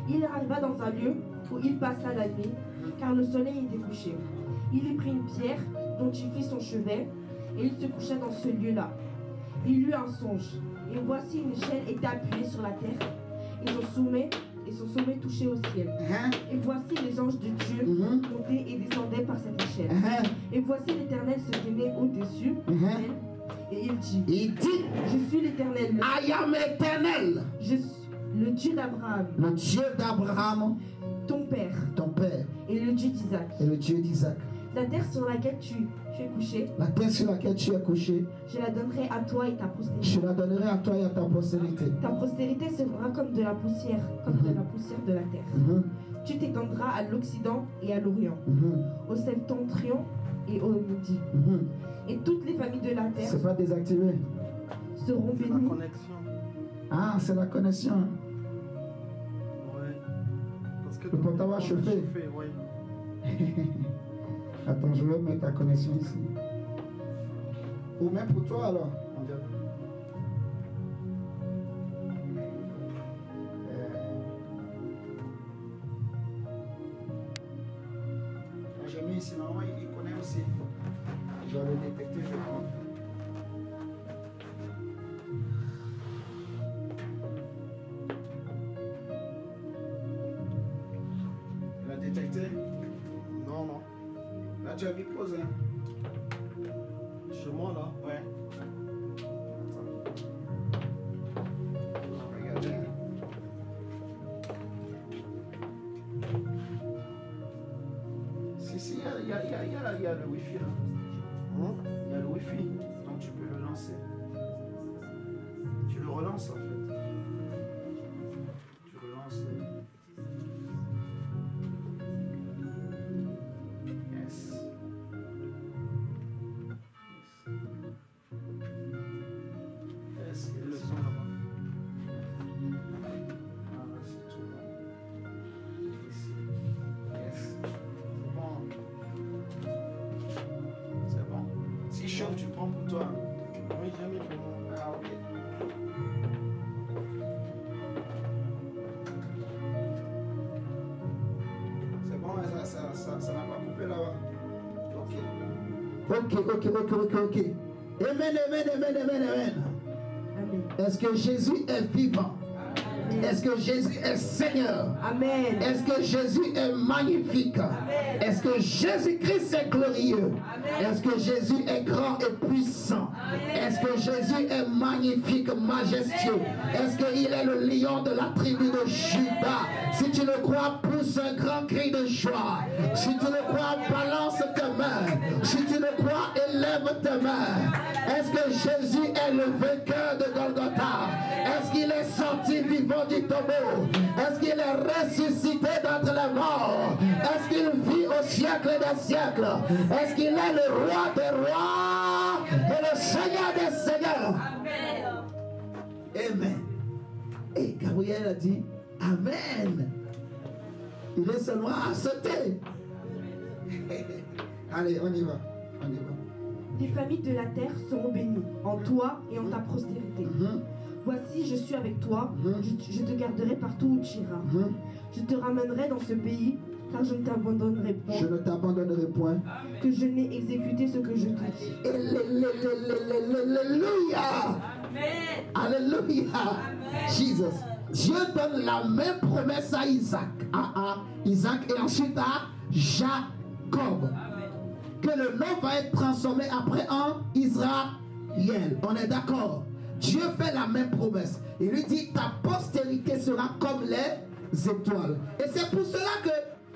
Il arriva dans un lieu où il passa la nuit, car le soleil était couché. Il y prit une pierre dont il fit son chevet, et il se coucha dans ce lieu-là. Il eut un songe, et voici une échelle était appuyée sur la terre, et son sommet touchait au ciel. Et voici les anges de Dieu montaient et descendaient par cette échelle. Et voici l'Éternel se tenait au-dessus d'elle, et il dit, je suis l'Éternel. I am éternel. Je suis le Dieu d'Abraham. Le Dieu d'Abraham. Ton père. Ton père. Et le Dieu d'Isaac. Et le Dieu d'Isaac. La terre sur laquelle tu es couché. La terre sur laquelle tu es couché. Je la donnerai à toi et ta postérité. Je la donnerai à toi et à ta postérité. Ta postérité sera comme de la poussière, de la poussière de la terre. Tu t'étendras à l'Occident et à l'Orient, au septentrion et au midi. Et toutes les familles de la terre. C'est pas désactivé. Seront bénies. La connexion. Ah, c'est la connexion. Ouais. Parce que le portable a chauffé. Ouais. Attends, je vais mettre la connexion ici. Ou même pour toi alors. J'ai mis ici, normalement il connaît aussi. Je vais le détecter, je crois. Il a détecté? Non, non. Là tu as mis pause, hein? Chez moi là? Ouais. Regardez. Si, il y a le Wi-Fi là. Il y a le Wi-Fi, donc tu peux le lancer. Tu le relances en fait. Tu relances. Yes. Yes, il y a le son là-bas. Ah, là, c'est tout là. Ici. Yes. C'est bon. C'est bon. Si chauffe, tu prends pour toi. Oui, j'ai mis pour moi. Ah, ok. C'est bon, ça n'a pas coupé là-bas. Ok. Amen. Est-ce que Jésus est vivant? Est-ce que Jésus est Seigneur? Amen. Est-ce que Jésus est magnifique? Est-ce que Jésus-Christ est glorieux? Est-ce que Jésus est grand et puissant? Est-ce que Jésus est magnifique, majestueux? Est-ce qu'il est le lion de la tribu de Juda? Si tu le crois, pousse un grand cri de joie. Si tu le crois, balance tes mains. Si tu le crois, élève tes mains. Est-ce que Jésus est le vainqueur de Golgotha? Est-ce qu'il est sorti vivant du tombeau? Est-ce qu'il est ressuscité d'entre les morts? Est-ce qu'il vit au siècle des siècles? Est-ce qu'il est le roi des rois et le Seigneur des seigneurs? Amen. Et Gabriel a dit Amen. Il est seulement à sauter. Allez, on y va. Les familles de la terre seront bénies en toi et en ta postérité. Voici, je suis avec toi, je te garderai partout où tu iras. Je te ramènerai dans ce pays, car je ne t'abandonnerai point. Je ne t'abandonnerai point. Que je n'ai exécuté ce que je te dis. Alléluia. Alléluia. Jesus. Dieu donne la même promesse à Isaac. À Isaac et ensuite à Jacob. Que le nom va être transformé après en Israël. On est d'accord? Dieu fait la même promesse. Il lui dit, ta postérité sera comme les étoiles. Et c'est pour cela que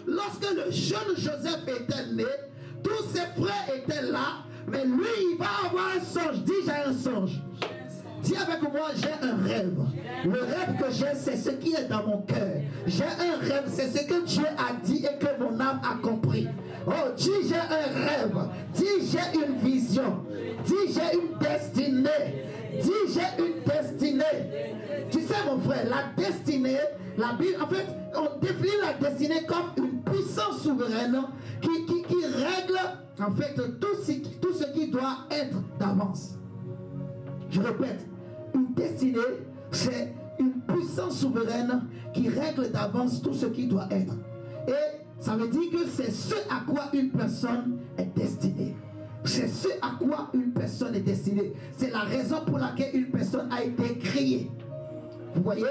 lorsque le jeune Joseph était né, tous ses frères étaient là, mais lui, il va avoir un songe. Dis, j'ai un songe. Dis avec moi, j'ai un rêve. Le rêve que j'ai, c'est ce qui est dans mon cœur. J'ai un rêve, c'est ce que Dieu a dit et que mon âme a compris. Oh, dis, j'ai un rêve. Dis, j'ai une vision. Dis, j'ai une destinée. Dis, j'ai une destinée. Tu sais, mon frère, la destinée, la Bible, en fait, on définit la destinée comme une puissance souveraine qui règle, en fait, tout ce qui doit être d'avance. Je répète, une destinée, c'est une puissance souveraine qui règle d'avance tout ce qui doit être. Et ça veut dire que c'est ce à quoi une personne est destinée. C'est ce à quoi une personne est destinée. C'est la raison pour laquelle une personne a été créée. Vous voyez?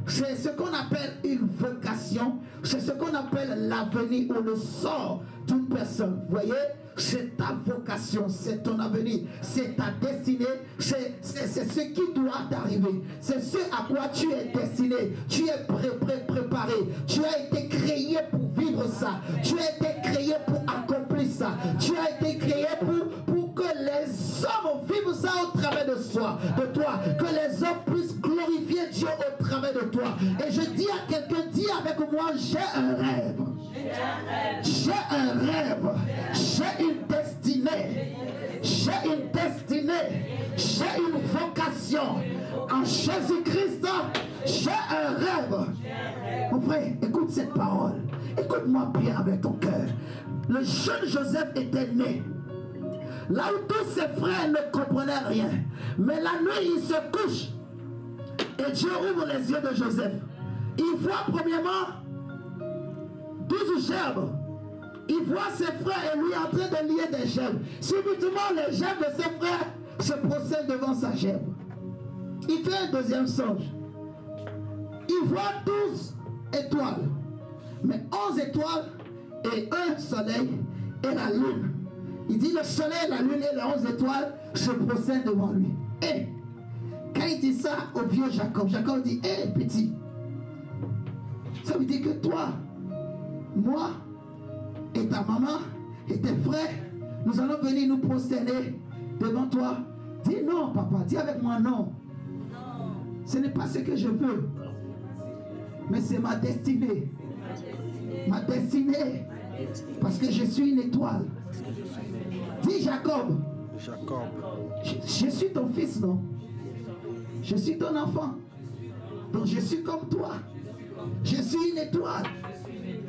C'est ce qu'on appelle une vocation. C'est ce qu'on appelle l'avenir ou le sort d'une personne. Vous voyez? C'est ta vocation, c'est ton avenir, c'est ta destinée, c'est ce qui doit t'arriver. C'est ce à quoi tu es destiné. Tu es préparé. Tu as été créé pour vivre ça. Tu as été créé pour accomplir ça. Tu as été créé pour que les hommes vivent ça au travers de toi. Que les hommes puissent glorifier Dieu au travers de toi. Et je dis à quelqu'un, dis avec moi, j'ai un rêve. J'ai un rêve. J'ai une destinée. J'ai une destinée. J'ai une vocation. En Jésus-Christ, j'ai un rêve. Mon frère, écoute cette parole. Écoute-moi bien avec ton cœur. Le jeune Joseph était né. Là où tous ses frères ne comprenaient rien. Mais la nuit, il se couche. Et Dieu ouvre les yeux de Joseph. Il voit premièrement 12 gerbes. Il voit ses frères et lui en train de lier des gerbes. Subitement, les gerbes de ses frères se procèdent devant sa gerbe. Il fait un deuxième songe. Il voit 12 étoiles. Mais 11 étoiles et un soleil et la lune. Il dit le soleil, la lune et les 11 étoiles se procèdent devant lui. Et quand il dit ça au vieux Jacob, Jacob dit, hé petit, ça veut dire que toi, moi et ta maman et tes frères, nous allons venir nous prosterner devant toi. Dis non, papa, dis avec moi non. Ce n'est pas ce que je veux, mais c'est ma destinée. Ma destinée, parce que je suis une étoile. Dis Jacob. Je suis ton fils, non? Je suis ton enfant. Donc je suis comme toi. Je suis une étoile.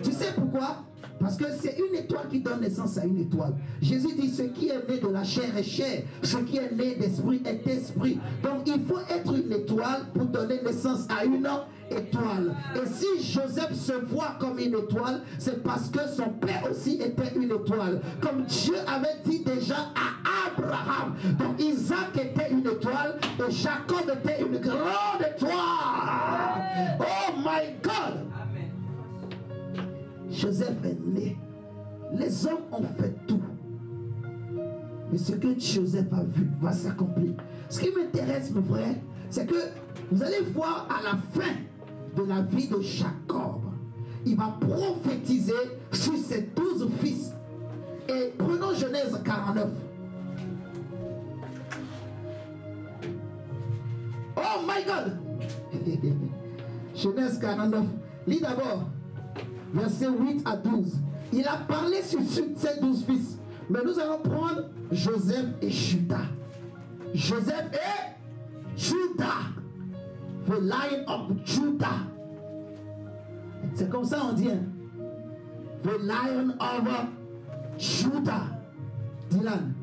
Tu sais pourquoi? Parce que c'est une étoile qui donne naissance à une étoile. Jésus dit, ce qui est né de la chair est chair, ce qui est né d'esprit est esprit. Donc il faut être une étoile pour donner naissance à une étoile. Et si Joseph se voit comme une étoile, c'est parce que son père aussi était une étoile. Comme Dieu avait dit déjà à Abraham. Donc Isaac était une étoile et Jacob était une grande étoile. Oh my God! Joseph est né. Les hommes ont fait tout. Mais ce que Joseph a vu va s'accomplir. Ce qui m'intéresse, mon frère, c'est que vous allez voir à la fin de la vie de Jacob, il va prophétiser sur ses 12 fils. Et prenons Genèse 49. Oh my God! Genèse 49. Lis d'abord. Versets 8 à 12. Il a parlé sur ses 12 fils. Mais nous allons prendre Joseph et Judas. Joseph et Judas. The Lion of Judah. C'est comme ça on dit. Hein? The Lion of Judah. Dylan.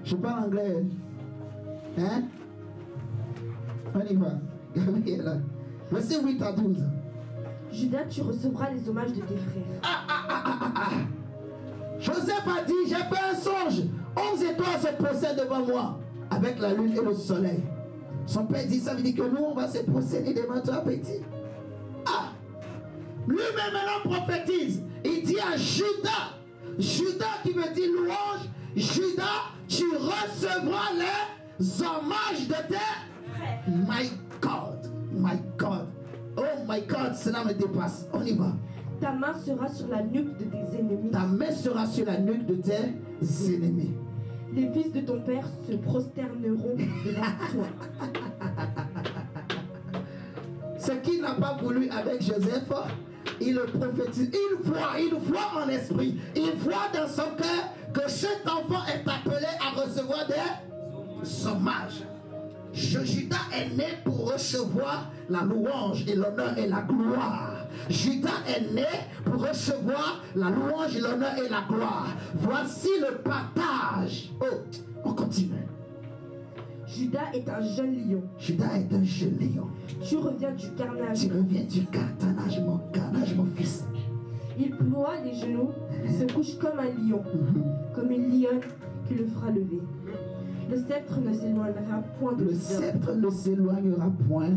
Je parle anglais. Hein? On y va. Gabriela. Verset 8 à 12. Judas, tu recevras les hommages de tes frères. Joseph a dit, j'ai fait un songe. 11 étoiles se procèdent devant moi, avec la lune et le soleil. Son père dit, ça veut dire que nous, on va se procéder devant toi, petit. Ah! Lui-même maintenant prophétise. Il dit à Judas, Judas qui veut dire louange, Judas, tu recevras les hommages de tes... My God, my God. Oh my God, cela me dépasse. On y va. Ta main sera sur la nuque de tes ennemis. Ta main sera sur la nuque de tes ennemis. Les fils de ton père se prosterneront devant toi. Ce qu'il n'a pas voulu avec Joseph, il le prophétise. Il voit en esprit. Il voit dans son cœur que cet enfant est appelé à recevoir des hommages. Judas est né pour recevoir la louange et l'honneur et la gloire. Judas est né pour recevoir la louange, l'honneur et la gloire. Voici le partage. Oh, on continue. Judas est un jeune lion. Judas est un jeune lion. Tu reviens du carnage. Tu reviens du carnage, mon fils. Il ploie les genoux, il se couche comme un lion, comme une lionne qui le fera lever. Le sceptre ne s'éloignera point de Le sceptre ne s'éloignera point.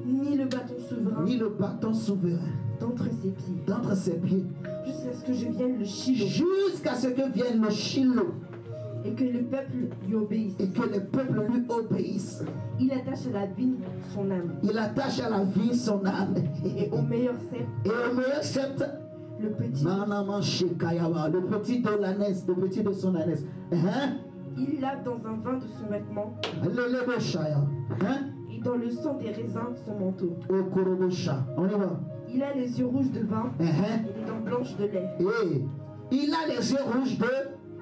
Ni le bâton souverain. Ni le bâton souverain. D'entre ses pieds. D'entre ses pieds. Jusqu'à ce que je vienne le Shiloh. Jusqu'à ce que vienne le Shiloh. Et que le peuple lui obéisse. Et que le peuple lui obéisse. Il attache à la vie son âme. Il attache à la vie son âme. Et au meilleur sceptre. Et au meilleur sceptre. Le petit. Le petit de l'ânesse. Le petit de son ânesse. Hein? Il lave dans un vin de son vêtement. Hein? Et dans le sang des raisins son manteau. On y va. Il a les yeux rouges de vin. Et les dents blanches de lait. Et il a les yeux rouges de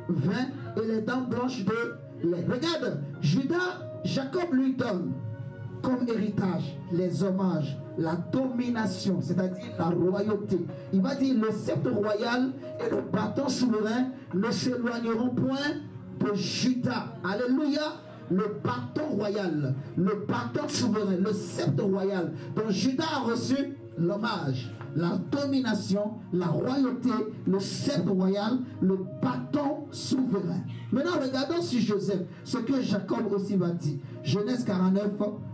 vin et les dents blanches de lait. Regarde, Judas, Jacob lui donne comme héritage les hommages, la domination, c'est-à-dire la royauté. Il va dire le sceptre royal et le bâton souverain ne s'éloigneront point de Judas. Alléluia. Le bâton royal, le bâton souverain, le sceptre royal dont Judas a reçu l'hommage, la domination, la royauté, le sceptre royal, le bâton souverain. Maintenant, regardons sur Joseph, ce que Jacob aussi va dire. Genèse 49,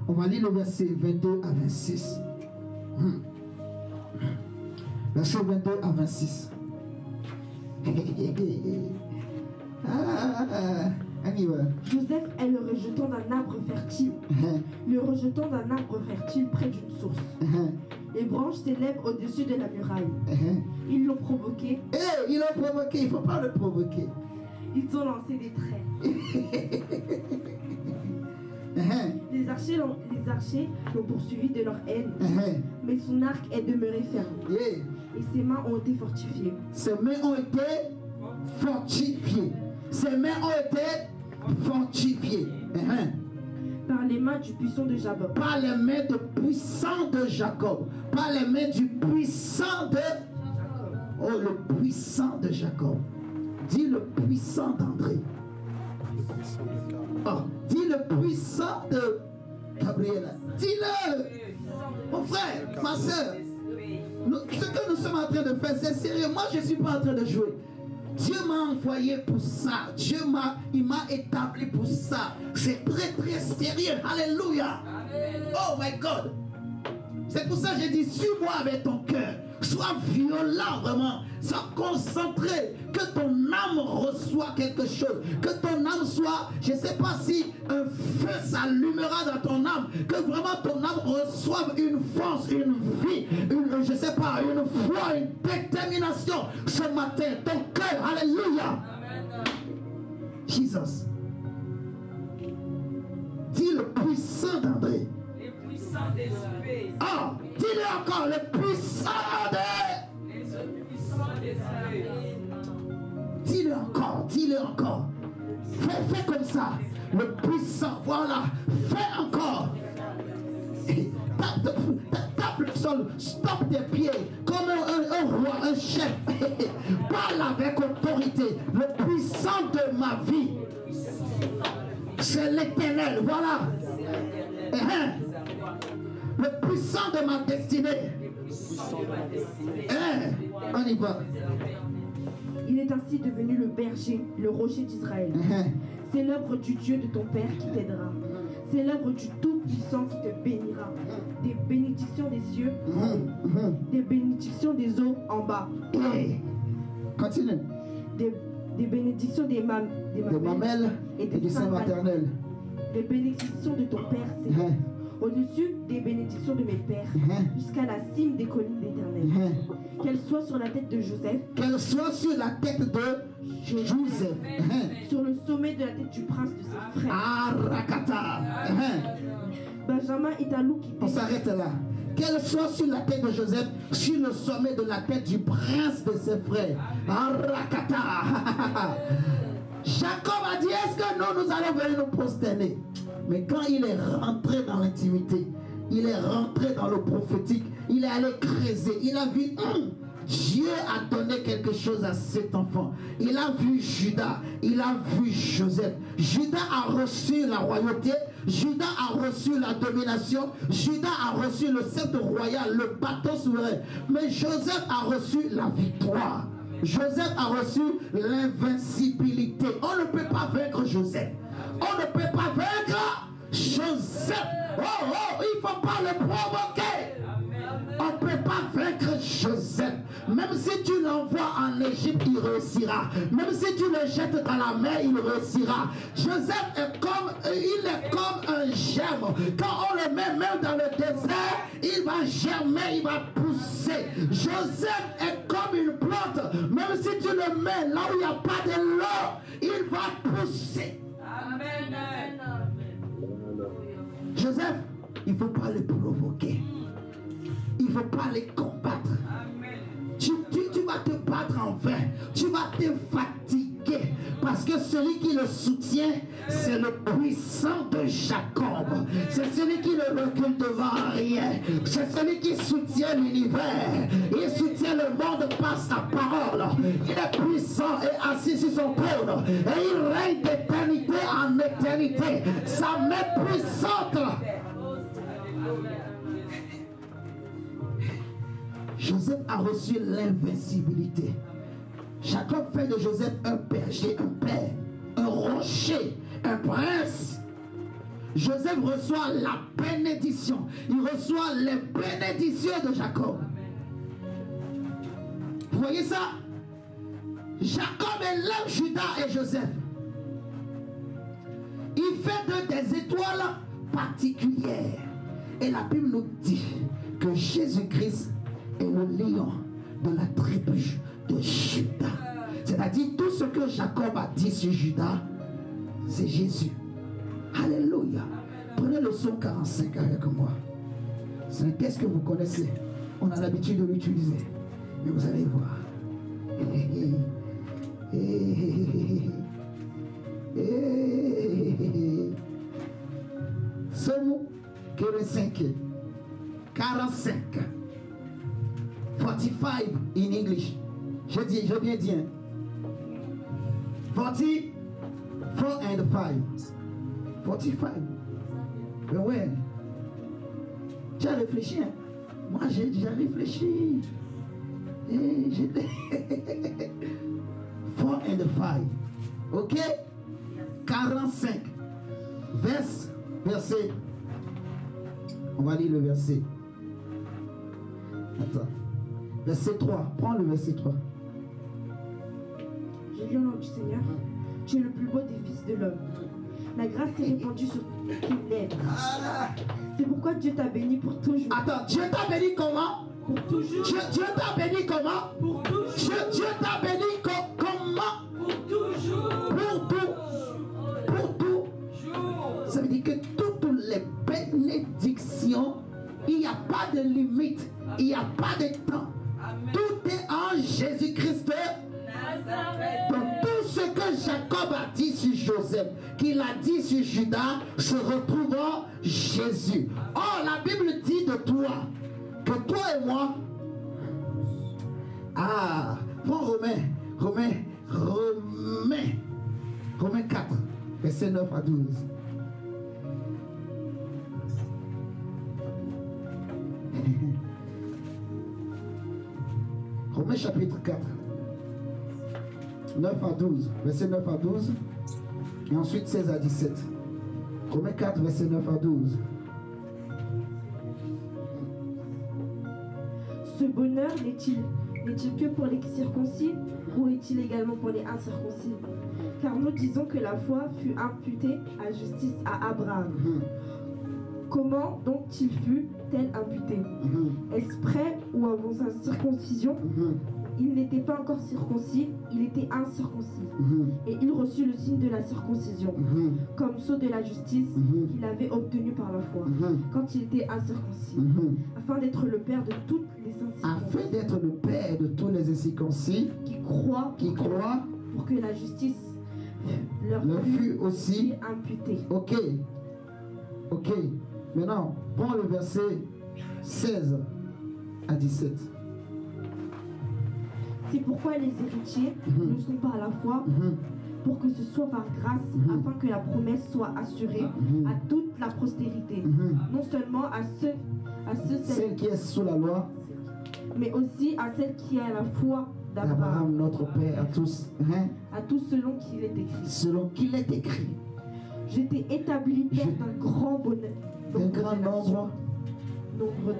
on va lire le verset 22 à 26. Verset 22 à 26. Joseph est le rejeton d'un arbre fertile. Le rejeton d'un arbre fertile près d'une source. Les branches s'élèvent au-dessus de la muraille. Ils l'ont provoqué. Ils l'ont provoqué, il ne faut pas le provoquer. Ils ont lancé des traits. Les archers l'ont poursuivi de leur haine. Mais son arc est demeuré ferme. Et ses mains ont été fortifiées. Ses mains ont été fortifiées. Ses mains ont été fortifiées. Par les mains du puissant de Jacob. Par les mains du puissant de Jacob. Par les mains du puissant de Jacob. Oh, le puissant de Jacob. Dis le puissant d'André. Oh, dis le puissant de Gabriela. Dis-le. Mon frère, ma soeur. Ce que nous sommes en train de faire, c'est sérieux. Moi, je ne suis pas en train de jouer. Dieu m'a envoyé pour ça. Il m'a établi pour ça. C'est très très sérieux. Alléluia. Oh my God. C'est pour ça que j'ai dit, suis-moi avec ton cœur. Sois violent vraiment. Sois concentré. Que ton âme reçoive quelque chose. Que ton âme soit, je ne sais pas si un feu s'allumera dans ton âme. Que vraiment ton âme reçoive une force, une vie, je ne sais pas, une foi, une détermination ce matin. Ton cœur, alléluia. Jesus. Dis le puissant d'André. Les puissants d'esprit. Ah, dis-le encore, le puissant d'André. Les puissants d'esprit. Dis-le encore, dis-le encore. Fais comme ça. Le puissant, voilà. Fais encore. Tape le sol, stoppe tes pieds comme un roi, un chef. Parle avec autorité. Le puissant de ma vie, c'est l'Éternel. Voilà. Le puissant de ma destinée. On y va. Il est ainsi devenu le berger, le rocher d'Israël. C'est l'œuvre du Dieu de ton Père qui t'aidera. C'est l'œuvre du Tout-Puissant qui te bénira. Des bénédictions des cieux, des bénédictions des eaux en bas. Continue. Des bénédictions des mamelles et du sein maternel. Des bénédictions de ton Père Céleste. Au-dessus des bénédictions de mes pères, jusqu'à la cime des collines d'Éternel. Qu'elle soit sur la tête de Joseph. Qu'elle soit sur la tête de Joseph. Sur le sommet de la tête du prince de ses frères. Arakata. Benjamin est un loup qui... On s'arrête là. Qu'elle soit sur la tête de Joseph, sur le sommet de la tête du prince de ses frères. Arakata. Jacob a dit, est-ce que nous allons venir nous prosterner? Mais quand il est rentré dans l'intimité, il est rentré dans le prophétique, il est allé creuser, il a vu, Dieu a donné quelque chose à cet enfant. Il a vu Judas, il a vu Joseph. Judas a reçu la royauté, Judas a reçu la domination, Judas a reçu le sceptre royal, le bâton souverain. Mais Joseph a reçu la victoire. Joseph a reçu l'invincibilité. On ne peut pas vaincre Joseph. On ne peut pas vaincre Joseph. Il ne faut pas le provoquer. On ne peut pas vaincre Joseph. Même si tu l'envoies en Égypte, il réussira. Même si tu le jettes dans la mer, il réussira. Joseph est comme un germe. Quand on le met même dans le désert, il va germer, il va pousser. Joseph est comme une plante. Même si tu le mets là où il n'y a pas de l'eau, il va pousser. Amen. Joseph, il ne faut pas les provoquer. Il ne faut pas les combattre. Tu vas te battre en vain. Tu vas te fatiguer. Parce que celui qui le soutient, c'est le puissant de Jacob. C'est celui qui ne recule devant rien. C'est celui qui soutient l'univers. Il soutient le monde par sa parole. Il est puissant et assis sur son trône. Et il règne d'éternité en éternité. Sa main puissante. Joseph a reçu l'invincibilité. Jacob fait de Joseph un berger, un père, un rocher, un prince. Joseph reçoit la bénédiction. Il reçoit les bénédictions de Jacob. Vous voyez ça? Jacob élève Judas et Joseph. Il fait d'eux des étoiles particulières. Et la Bible nous dit que Jésus-Christ est le lion de la tribu de Judas. C'est-à-dire tout ce que Jacob a dit sur Judas, c'est Jésus. Alléluia. Prenez le psaume 45 avec moi. C'est un texte que vous connaissez. On a l'habitude de l'utiliser. Mais vous allez voir. Psaume 45. 45 in English. Je viens dire. 44 and 5. 45. Mais ouais. Tu as réfléchi, hein? Moi j'ai déjà réfléchi. Et j'étais 4 and 5. Ok? 45. Verset. On va lire le verset. Attends. Verset 3. Prends le verset 3. J'ai lu au nom du Seigneur. Tu es le plus beau des fils de l'homme. La grâce est répandue sur tes lèvres. C'est pourquoi Dieu t'a béni pour toujours. Attends, Dieu t'a béni comment? Pour toujours. Dieu t'a béni comment? Pour toujours. Dieu t'a béni comment? Pour toujours. Pour tout. Ça veut dire que toutes les bénédictions, il n'y a pas de limite, il n'y a pas de temps. Amen. Tout est en Jésus-Christ. Donc tout ce que Jacob a dit sur Joseph, qu'il a dit sur Judas, se retrouve en Jésus. Or la Bible dit de toi, que toi et moi, prends Romains 4, verset 9 à 12. Romains chapitre 4. 9 à 12. Verset 9 à 12. Et ensuite 16 à 17. Romains 4, verset 9 à 12. Ce bonheur n'est-il que pour les circoncis ou est-il également pour les incirconcis? Car nous disons que la foi fut imputée à justice à Abraham. Comment donc il fut-elle imputée? Est-ce près ou avant sa circoncision? Il n'était pas encore circoncis, il était incirconcis. Et il reçut le signe de la circoncision, comme sceau de la justice qu'il avait obtenu par la foi, quand il était incirconcis, afin d'être le père de toutes les incirconcis. Afin d'être le père de tous les incirconcis qui croient, pour que la justice leur fût aussi imputée. Ok. Ok. Maintenant, prends le verset 16 à 17. C'est pourquoi les héritiers ne sont pas à la foi, pour que ce soit par grâce, afin que la promesse soit assurée à toute la postérité, non seulement à celle qui est sous la loi, mais aussi à celle qui a la foi d'Abraham, notre Père, à tous. À tous selon qu'il est écrit. Selon qu'il est écrit. Je t'ai établi père d'un grand bonheur, d'un grand nombre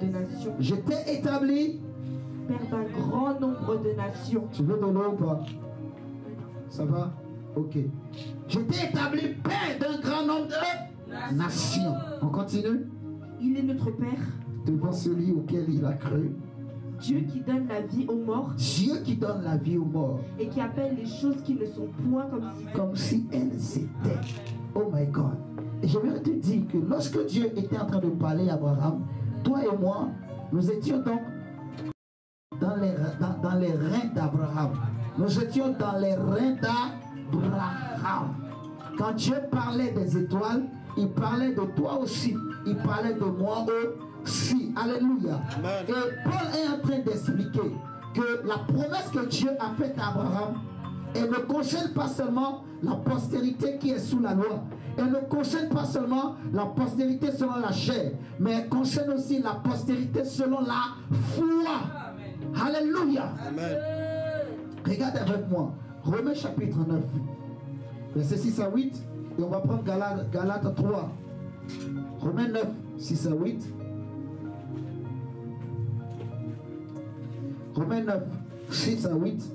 de nations. Je t'ai établi père d'un grand nombre de nations. Tu veux de l'eau ou pas? Ça va? Ok. Je t'ai établi père d'un grand nombre de nations. On continue? Il est notre Père. Devant celui auquel il a cru. Dieu qui donne la vie aux morts. Dieu qui donne la vie aux morts. Et qui appelle les choses qui ne sont point comme si elles étaient. Oh my God. Et j'aimerais te dire que lorsque Dieu était en train de parler à Abraham, toi et moi, nous étions donc dans les reins d'Abraham. Nous étions dans les reins d'Abraham. Quand Dieu parlait des étoiles, il parlait de toi aussi. Il parlait de moi aussi. Alléluia. Et Paul est en train d'expliquer que la promesse que Dieu a faite à Abraham, elle ne concerne pas seulement la postérité qui est sous la loi. Elle ne concerne pas seulement la postérité selon la chair, mais elle concerne aussi la postérité selon la foi. Alléluia. Amen. Regarde avec moi. Romains chapitre 9. Verset 6 à 8. Et on va prendre Galates 3. Romains 9, 6 à 8. Romains 9, 6 à 8.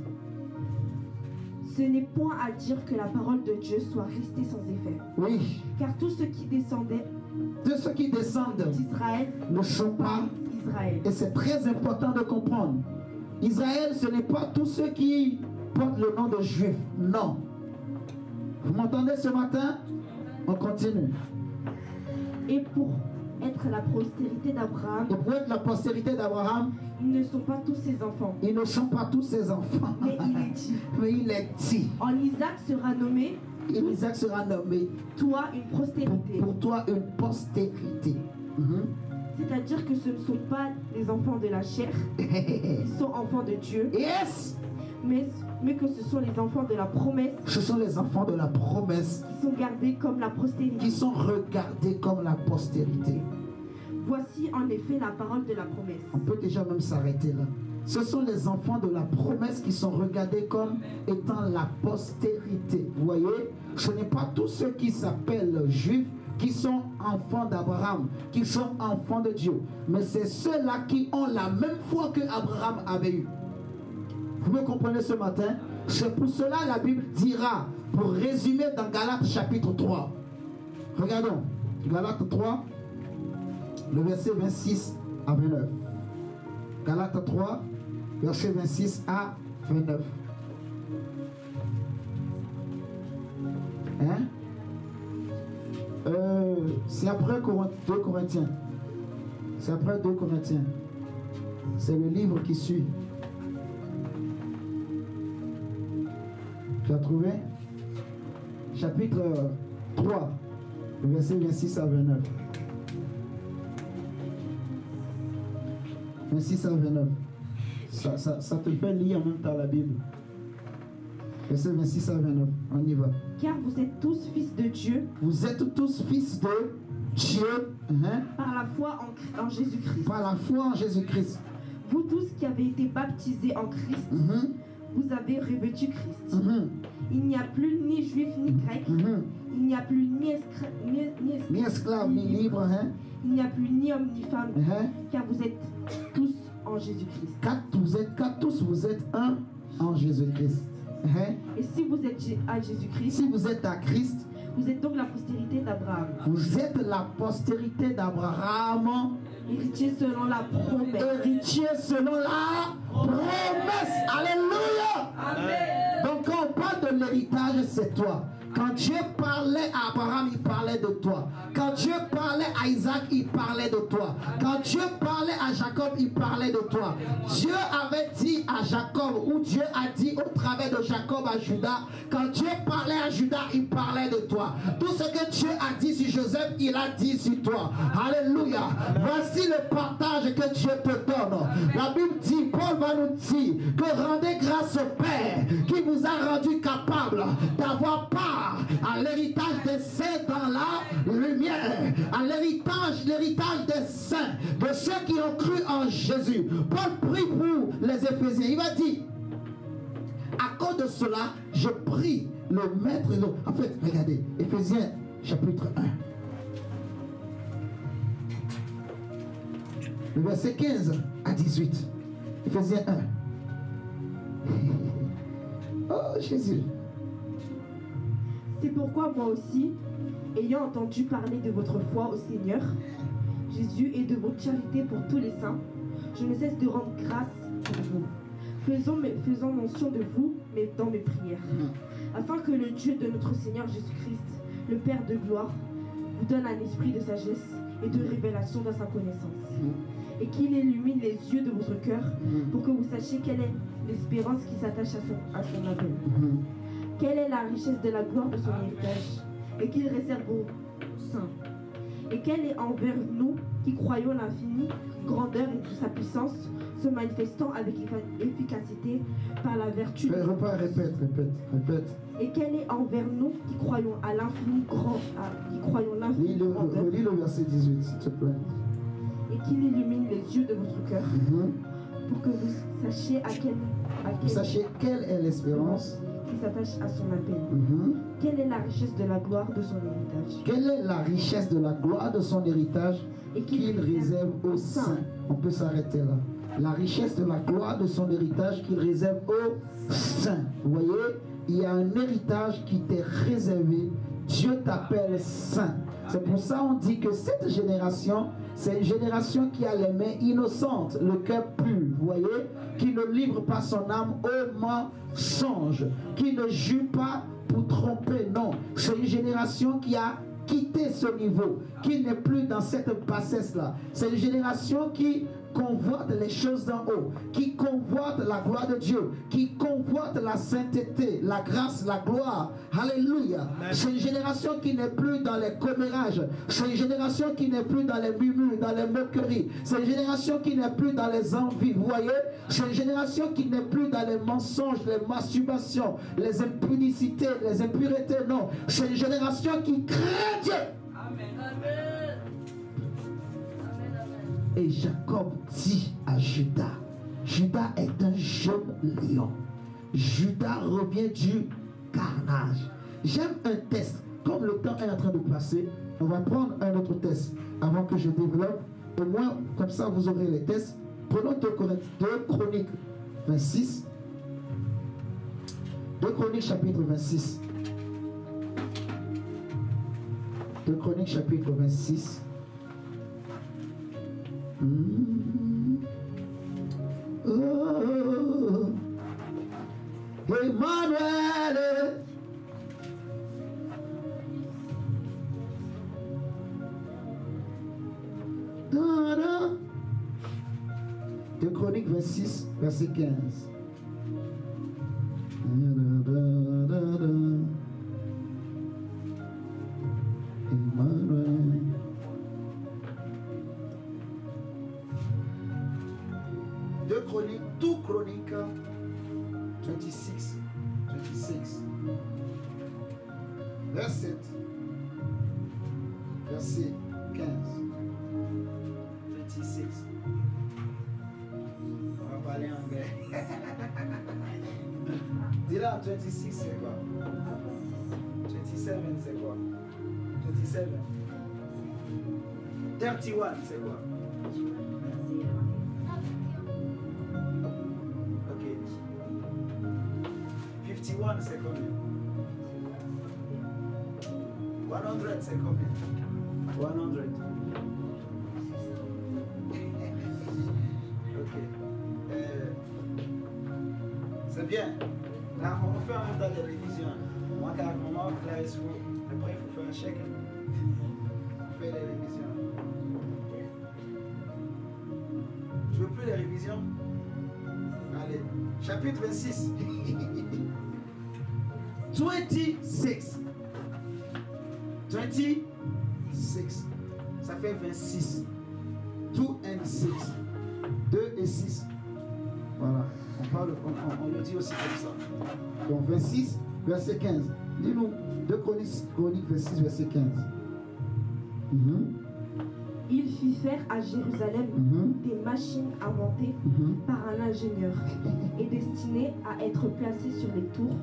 Ce n'est point à dire que la parole de Dieu soit restée sans effet. Oui. Car tous ceux qui descendaient d'Israël ne sont pas Israël. Et c'est très important de comprendre. Israël, ce n'est pas tous ceux qui portent le nom de juifs. Non. Vous m'entendez ce matin? On continue. Et pour être la postérité d'Abraham. Et pour être la postérité d'Abraham. Ils ne sont pas tous ses enfants. Ils ne sont pas tous ses enfants. Mais il est dit. Mais il est dit. En Isaac sera nommé. Et Isaac sera nommé. Toi une postérité. Pour toi une postérité. C'est-à-dire que ce ne sont pas les enfants de la chair. Ils sont enfants de Dieu. Yes. Mais que ce sont les enfants de la promesse. Ce sont les enfants de la promesse. Qui sont gardés comme la postérité. Qui sont regardés comme la postérité. Voici en effet la parole de la promesse. On peut déjà même s'arrêter là. Ce sont les enfants de la promesse qui sont regardés comme étant la postérité. Vous voyez, ce n'est pas tous ceux qui s'appellent juifs qui sont enfants d'Abraham, qui sont enfants de Dieu. Mais c'est ceux-là qui ont la même foi que Abraham avait eu. Vous me comprenez ce matin? C'est pour cela la Bible dira, pour résumer dans Galates chapitre 3. Regardons, Galates 3, le verset 26 à 29. Galates 3, verset 26 à 29. Hein? C'est après 2 Corinthiens. C'est après 2 Corinthiens. C'est le livre qui suit. Tu as trouvé? Chapitre 3, le verset 26 à 29. 26 à 29. Ça te fait lire en même temps la Bible. Verset 26 à 29. On y va. Car vous êtes tous fils de Dieu. Vous êtes tous fils de Dieu. Par la foi en Jésus-Christ. Par la foi en Jésus-Christ. Vous tous qui avez été baptisés en Christ, vous avez revêtu Christ. Il n'y a plus ni juif ni grec. Il n'y a plus ni esclave ni libre. Hein? Il n'y a plus ni homme ni femme. Car vous êtes tous en Jésus-Christ. Car tous vous êtes un en Jésus-Christ. Et si vous êtes à Jésus-Christ, si vous êtes à Christ, vous êtes donc la postérité d'Abraham. Vous êtes la postérité d'Abraham. Héritier selon la promesse. Héritier selon la promesse. Alléluia. Amen. Donc quand on parle de l'héritage, c'est toi. Quand Dieu parlait à Abraham, il parlait de toi. Quand Dieu parlait à Isaac, il parlait de toi. Quand Dieu parlait à Jacob, il parlait de toi. Dieu avait dit à Jacob, ou Dieu a dit au travers de Jacob à Judas, quand Dieu parlait à Judas, il parlait de toi. Tout ce que Dieu a dit sur Joseph, il a dit sur toi. Alléluia. Voici le partage que Dieu te donne. La Bible dit, Paul va nous dire que rendez grâce au Père qui vous a rendu capable d'avoir part à l'héritage des saints dans la lumière, à l'héritage des saints, de ceux qui ont cru en Jésus. Paul prie pour les Éphésiens. Il va dire, à cause de cela, je prie le maître. En fait, regardez, Éphésiens chapitre 1. Le verset 15 à 18. Éphésiens 1. Oh Jésus. C'est pourquoi moi aussi, ayant entendu parler de votre foi au Seigneur Jésus et de votre charité pour tous les saints, je ne cesse de rendre grâce pour vous, faisant mention de vous mais dans mes prières, afin que le Dieu de notre Seigneur Jésus-Christ, le Père de gloire, vous donne un esprit de sagesse et de révélation dans sa connaissance, et qu'il illumine les yeux de votre cœur pour que vous sachiez quelle est l'espérance qui s'attache à son appel. Quelle est la richesse de la gloire de son héritage et qu'il réserve aux saints? Et quelle est envers nous qui croyons l'infinie grandeur et toute sa puissance se manifestant avec efficacité par la vertu Répète. Et quelle est envers nous qui croyons à l'infini grandeur Relis le verset 18 s'il te plaît. Et qu'il illumine les yeux de votre cœur pour que vous sachiez Sachiez quelle est l'espérance qui s'attache à son appel. Quelle est la richesse de la gloire de son héritage? Quelle est la richesse de la gloire de son héritage et qu'il réserve aux saints? On peut s'arrêter là. La richesse de la gloire de son héritage qu'il réserve aux saints. Vous voyez, il y a un héritage qui t'est réservé. Dieu t'appelle saint. C'est pour ça on dit que cette génération, c'est une génération qui a les mains innocentes, le cœur pur, vous voyez, qui ne livre pas son âme au mensonge, qui ne jure pas pour tromper, non. C'est une génération qui a quitté ce niveau, qui n'est plus dans cette bassesse-là. C'est une génération qui convoite les choses d'en haut, qui convoite la gloire de Dieu, qui convoite la sainteté, la grâce, la gloire. Alléluia. C'est une génération qui n'est plus dans les commérages. C'est une génération qui n'est plus dans les murmures, dans les moqueries. C'est une génération qui n'est plus dans les envies. Vous voyez, c'est une génération qui n'est plus dans les mensonges, les masturbations, les impudicités, les impuretés. Non, c'est une génération qui craint Dieu. Amen. Et Jacob dit à Judas, Judas est un jeune lion. Judas revient du carnage. J'aime un test. Comme le temps est en train de passer, on va prendre un autre test avant que je développe. Au moins, comme ça, vous aurez les tests. Prenons 2 Chroniques 26. 2 Chroniques chapitre 26. 2 Chroniques chapitre 26. Oh, Emmanuel. De Chroniques 26, verset 15. Emmanuel. Deux Chroniques, 2 Chroniques 26, verset 15, 26. Dis-là, 26 c'est quoi? 27 c'est quoi? 27. 31 c'est quoi? Ok. 51 c'est combien? 100 c'est combien? 100. Ok. C'est bien. Là, on fait en même temps des révisions. Moi, carrément, là, après, il faut faire un chèque. On fait les révisions. Tu veux plus les révisions? Allez, chapitre 26. 26. 26. Ça fait 26. 2 and 6. 2 et 6. Voilà. On le dit aussi comme ça. Donc 26, verset 15. Dis-nous, 2 Chroniques 26, verset 15. Il fit faire à Jérusalem des machines inventées par un ingénieur et destinées à être placées sur les tours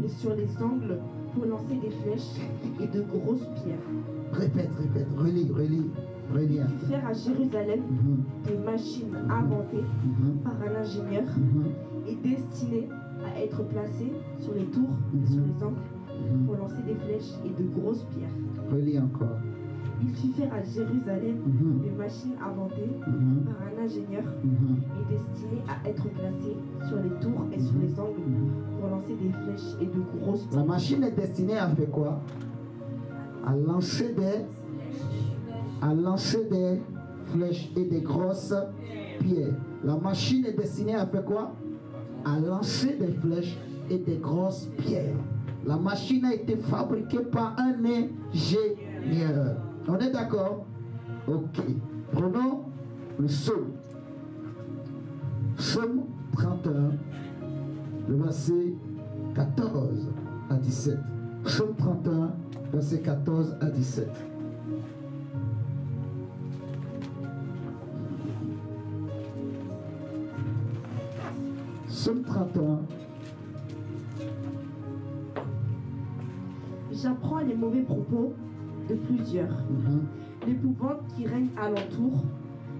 et sur les angles pour lancer des flèches et de grosses pierres. Répète, relis. Il fit faire à Jérusalem des machines inventées par un ingénieur et destinées à être placées sur les tours et sur les angles pour lancer des flèches et de grosses pierres. Relis encore. Il fit faire à Jérusalem des machines inventées par un ingénieur et destinées à être placées sur les tours et sur les angles pour lancer des flèches et de grosses pierres. La machine est destinée à faire quoi? À lancer des flèches et des grosses pierres. La machine est destinée à faire quoi? À lancer des flèches et des grosses pierres. La machine a été fabriquée par un ingénieur. On est d'accord? Ok. Prenons le psaume. Psaume 31, le verset 14 à 17. Psaume 31, verset 14 à 17. Psaume 31. J'apprends les mauvais propos de plusieurs, l'épouvante qui règne alentour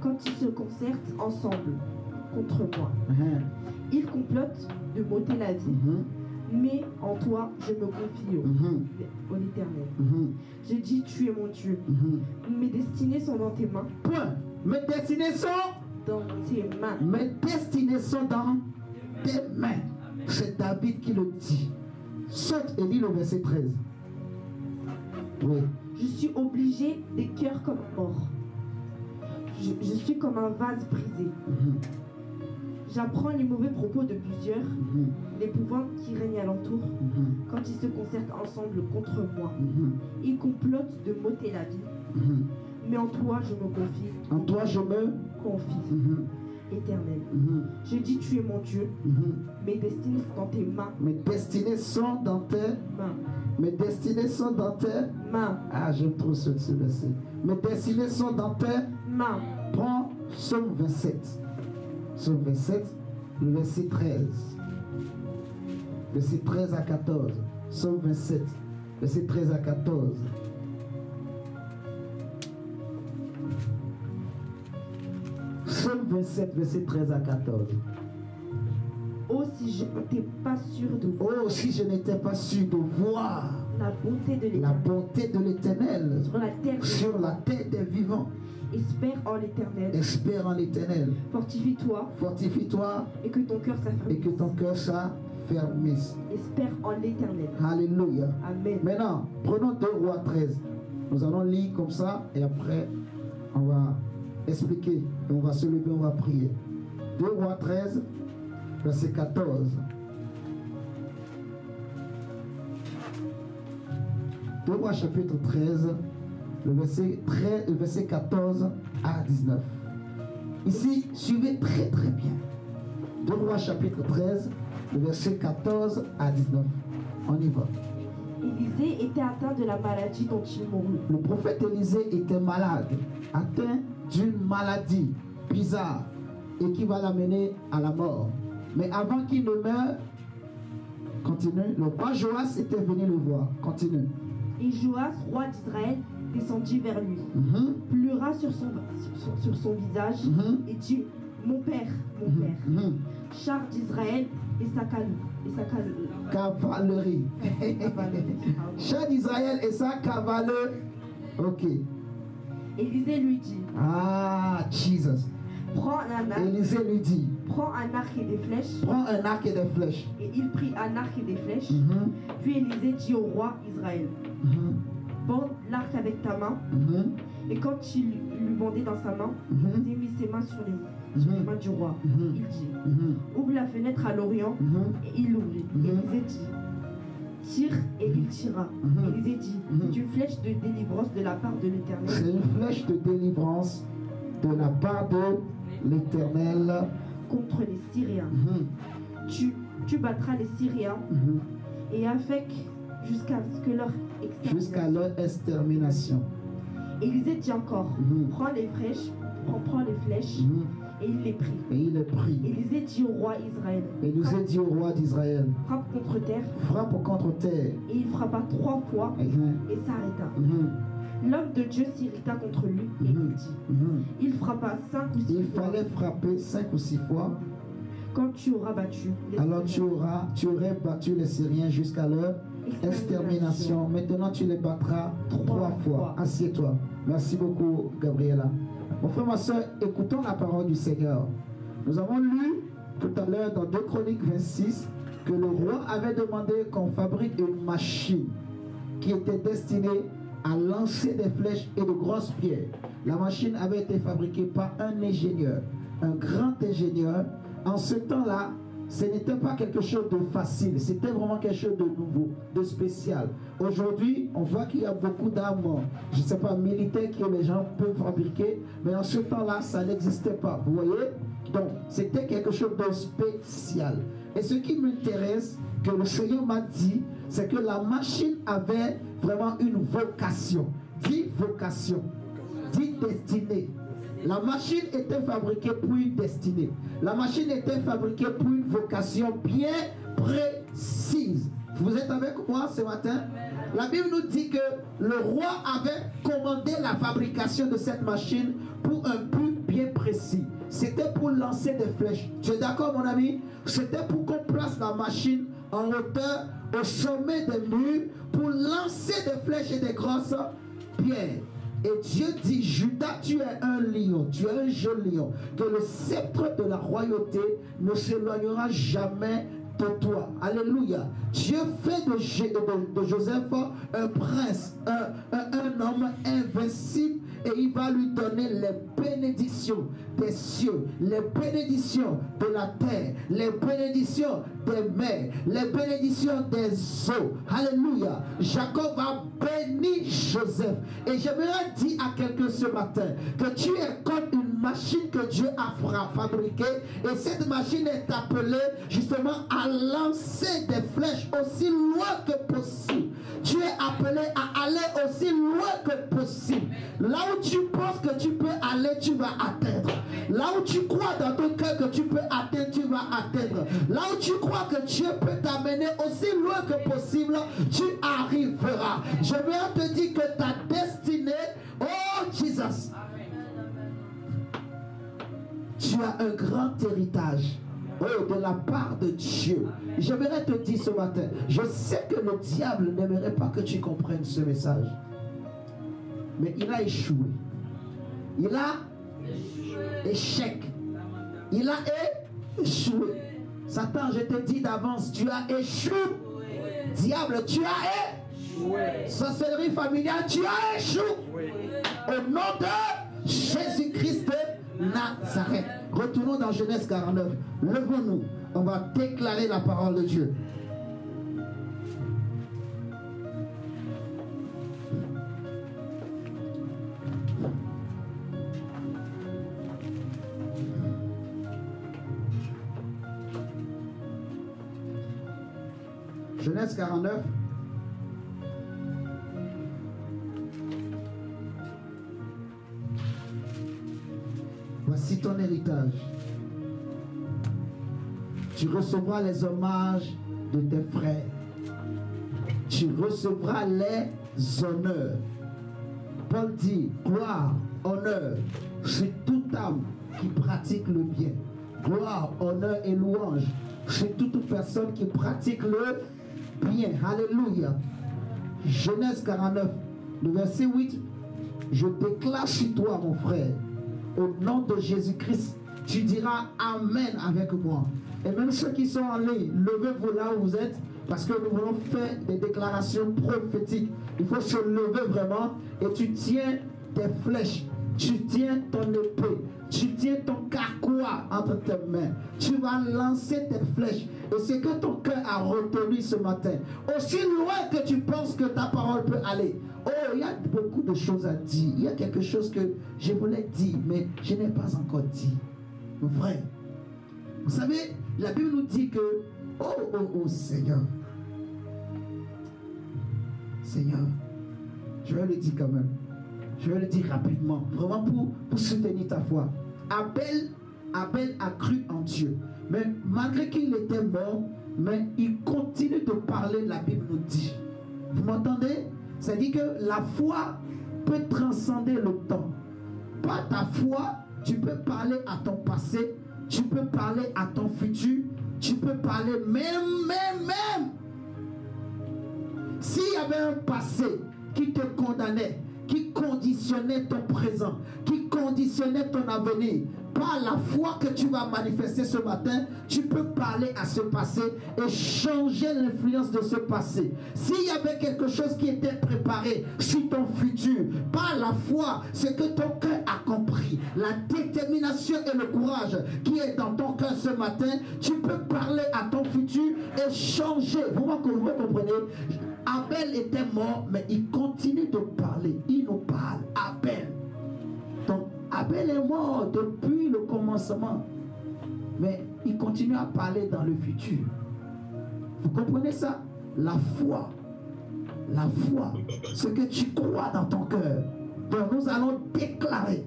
quand ils se concertent ensemble contre moi. Ils complotent de m'ôter la vie, mais en toi je me confie au l'Éternel. Je dis, tu es mon Dieu. Mes destinées sont dans tes mains. Point. Mes destinées sont dans tes mains. Mes destinées sont dans tes mains. C'est David qui le dit. Saute et lis le verset 13. Oui. Je suis obligé des cœurs comme morts. Je suis comme un vase brisé. J'apprends les mauvais propos de plusieurs, l'épouvante qui règne alentour, quand ils se concertent ensemble contre moi. Ils complotent de m'ôter la vie, mais en toi je me confie. En toi je me confie. Éternel. Je dis, tu es mon Dieu. Mes destinées sont dans tes mains. Mes destinées sont dans tes mains. Mes destinées sont dans tes mains. Ah, j'aime trop ce verset. Mes destinées sont dans tes mains. Prends Psaume 27. Psaume 27, le verset 13. Verset 13 à 14. Psaume 27, verset 13 à 14. Psaume 27, verset 13 à 14. Oh, si je n'étais pas sûr de voir. Oh, si je n'étais pas sûr de voir la bonté de l'Éternel. La bonté de l'Éternel sur la terre des vivants. Espère en l'Éternel. Espère en l'Éternel. Fortifie-toi. Fortifie-toi. Et que ton cœur s'affermisse. Et que ton cœur s'affermisse. Espère en l'Éternel. Alléluia. Amen. Maintenant, prenons 2 Rois 13. Nous allons lire comme ça et après on va expliquer. Et on va se lever, on va prier. 2 Rois 13, verset 14. 2 Rois chapitre 13, le verset 14 à 19. Ici, suivez très très bien. 2 Rois chapitre 13, le verset 14 à 19. On y va. Élisée était atteint de la maladie dont il mourut. Le prophète Élisée était malade, atteint d'une maladie bizarre et qui va l'amener à la mort. Mais avant qu'il ne meure, Continue. Le roi Joas était venu le voir. Continue. Et Joas, roi d'Israël, descendit vers lui, pleura sur son visage et dit, mon père, char d'Israël et sa cavalerie. Char d'Israël et sa cavalerie. Ok. Élisée lui dit, ah, Jesus. prends un arc. Élisée lui dit, Prends un arc et des flèches. prends un arc et des flèches. Et il prit un arc et des flèches. Puis Élisée dit au roi Israël, bande l'arc avec ta main. Et quand il lui bandait dans sa main, il mit ses mains sur les mains du roi. Il dit, ouvre la fenêtre à l'orient. Et il l'ouvrit. Élisée dit, tire, et il tira. Élisée dit, c'est une flèche de délivrance de la part de l'Éternel. C'est une flèche de délivrance de la part de l'Éternel contre les Syriens. Tu battras les Syriens et avec jusqu'à ce que leur extermination. Jusqu'à leur extermination. Élisée dit encore, prends les flèches, et il les prit. Et il les prit. Élisée dit au roi Israël. Élisée dit au roi d'Israël, frappe contre terre. Frappe contre terre. Et il frappa 3 fois et s'arrêta. L'homme de Dieu s'irrita contre lui et il dit, il frappa 5 ou 6 fois. Il fallait frapper 5 ou 6 fois. Quand tu auras battu les alors tu aurais battu les Syriens jusqu'à leur extermination. Maintenant tu les battras 3 fois. Assieds-toi. Merci beaucoup, Gabriela. Mon frère, ma soeur, écoutons la parole du Seigneur. Nous avons lu tout à l'heure dans 2 Chroniques 26 que le roi avait demandé qu'on fabrique une machine qui était destinée à lancer des flèches et de grosses pierres. La machine avait été fabriquée par un ingénieur, un grand ingénieur. En ce temps-là, ce n'était pas quelque chose de facile, c'était vraiment quelque chose de nouveau, de spécial. Aujourd'hui, on voit qu'il y a beaucoup d'armes, je ne sais pas, militaires que les gens peuvent fabriquer, mais en ce temps-là, ça n'existait pas, vous voyez? Donc, c'était quelque chose de spécial. Et ce qui m'intéresse, que le Seigneur m'a dit, c'est que la machine avait vraiment une vocation. Dit vocation, dit destinée. La machine était fabriquée pour une destinée. La machine était fabriquée pour une vocation bien précise. Vous êtes avec moi ce matin? La Bible nous dit que le roi avait commandé la fabrication de cette machine pour un but bien précis. C'était pour lancer des flèches. Tu es d'accord, mon ami? C'était pour qu'on place la machine en hauteur au sommet des murs pour lancer des flèches et des grosses pierres. Et Dieu dit, Judas, tu es un lion, tu es un jeune lion, que le sceptre de la royauté ne s'éloignera jamais de toi. Alléluia. Dieu fait de Joseph un prince, un homme invincible, et il va lui donner les bénédictions des cieux, les bénédictions de la terre, les bénédictions des mers, les bénédictions des eaux. Alléluia. Jacob va bénir Joseph. Et j'aimerais dire à quelqu'un ce matin que tu es comme une machine que Dieu a fabriquée, et cette machine est appelée justement à lancer des flèches aussi loin que possible. Tu es appelé à aller aussi loin que possible. Là où tu penses que tu peux aller, tu vas atteindre. Là où tu crois dans ton cœur que tu peux atteindre, tu vas atteindre. Là où tu crois que Dieu peut t'amener aussi loin que possible, tu arriveras. Je veux te dire que ta destinée, oh Jesus, tu as un grand héritage. Oh, de la part de Dieu. J'aimerais te dire ce matin, je sais que le diable n'aimerait pas que tu comprennes ce message, mais il a échoué. Il a échec. Il a échoué. Satan, je te dis d'avance, tu as échoué. Diable, tu as échoué. Sorcellerie familiale, tu as échoué. Au nom de Jésus-Christ de Nazareth. Retournons dans Genèse 49. Levons-nous. On va déclarer la parole de Dieu. Genèse 49. Voici ton héritage. Tu recevras les hommages de tes frères. Tu recevras les honneurs. Paul dit, gloire, honneur, c'est toute âme qui pratique le bien. Gloire, honneur et louange, c'est toute personne qui pratique le bien. Alléluia. Genèse 49, le verset 8. Je déclare sur toi, mon frère, au nom de Jésus-Christ, tu diras Amen avec moi. Et même ceux qui sont en ligne, levez-vous là où vous êtes, parce que nous voulons faire des déclarations prophétiques. Il faut se lever vraiment et tu tiens tes flèches, tu tiens ton épée, tu tiens ton carquois entre tes mains. Tu vas lancer tes flèches. Et c'est que ton cœur a retenu ce matin. Aussi loin que tu penses que ta parole peut aller. Oh, il y a beaucoup de choses à dire. Il y a quelque chose que je voulais dire, mais je n'ai pas encore dit. Mon frère, vous savez, la Bible nous dit que oh Seigneur, Seigneur, je vais le dire quand même. Je vais le dire rapidement, vraiment pour soutenir ta foi. Abel a cru en Dieu. Mais malgré qu'il était mort, mais il continue de parler, la Bible nous dit. Vous m'entendez? C'est-à-dire que la foi peut transcender le temps. Par ta foi, tu peux parler à ton passé, tu peux parler à ton futur, tu peux parler même. S'il y avait un passé qui te condamnait, qui conditionnait ton présent, qui conditionnait ton avenir, par la foi que tu vas manifester ce matin, tu peux parler à ce passé et changer l'influence de ce passé. S'il y avait quelque chose qui était préparé sur ton futur, par la foi, c'est que ton cœur a compris, la détermination et le courage qui est dans ton cœur ce matin, tu peux parler à ton futur et changer. Vous comprenez? Abel était mort, mais il continue de parler. Il nous parle. Abel. Donc, Abel est mort depuis le commencement. Mais il continue à parler dans le futur. Vous comprenez ça? La foi, ce que tu crois dans ton cœur. Donc nous allons déclarer.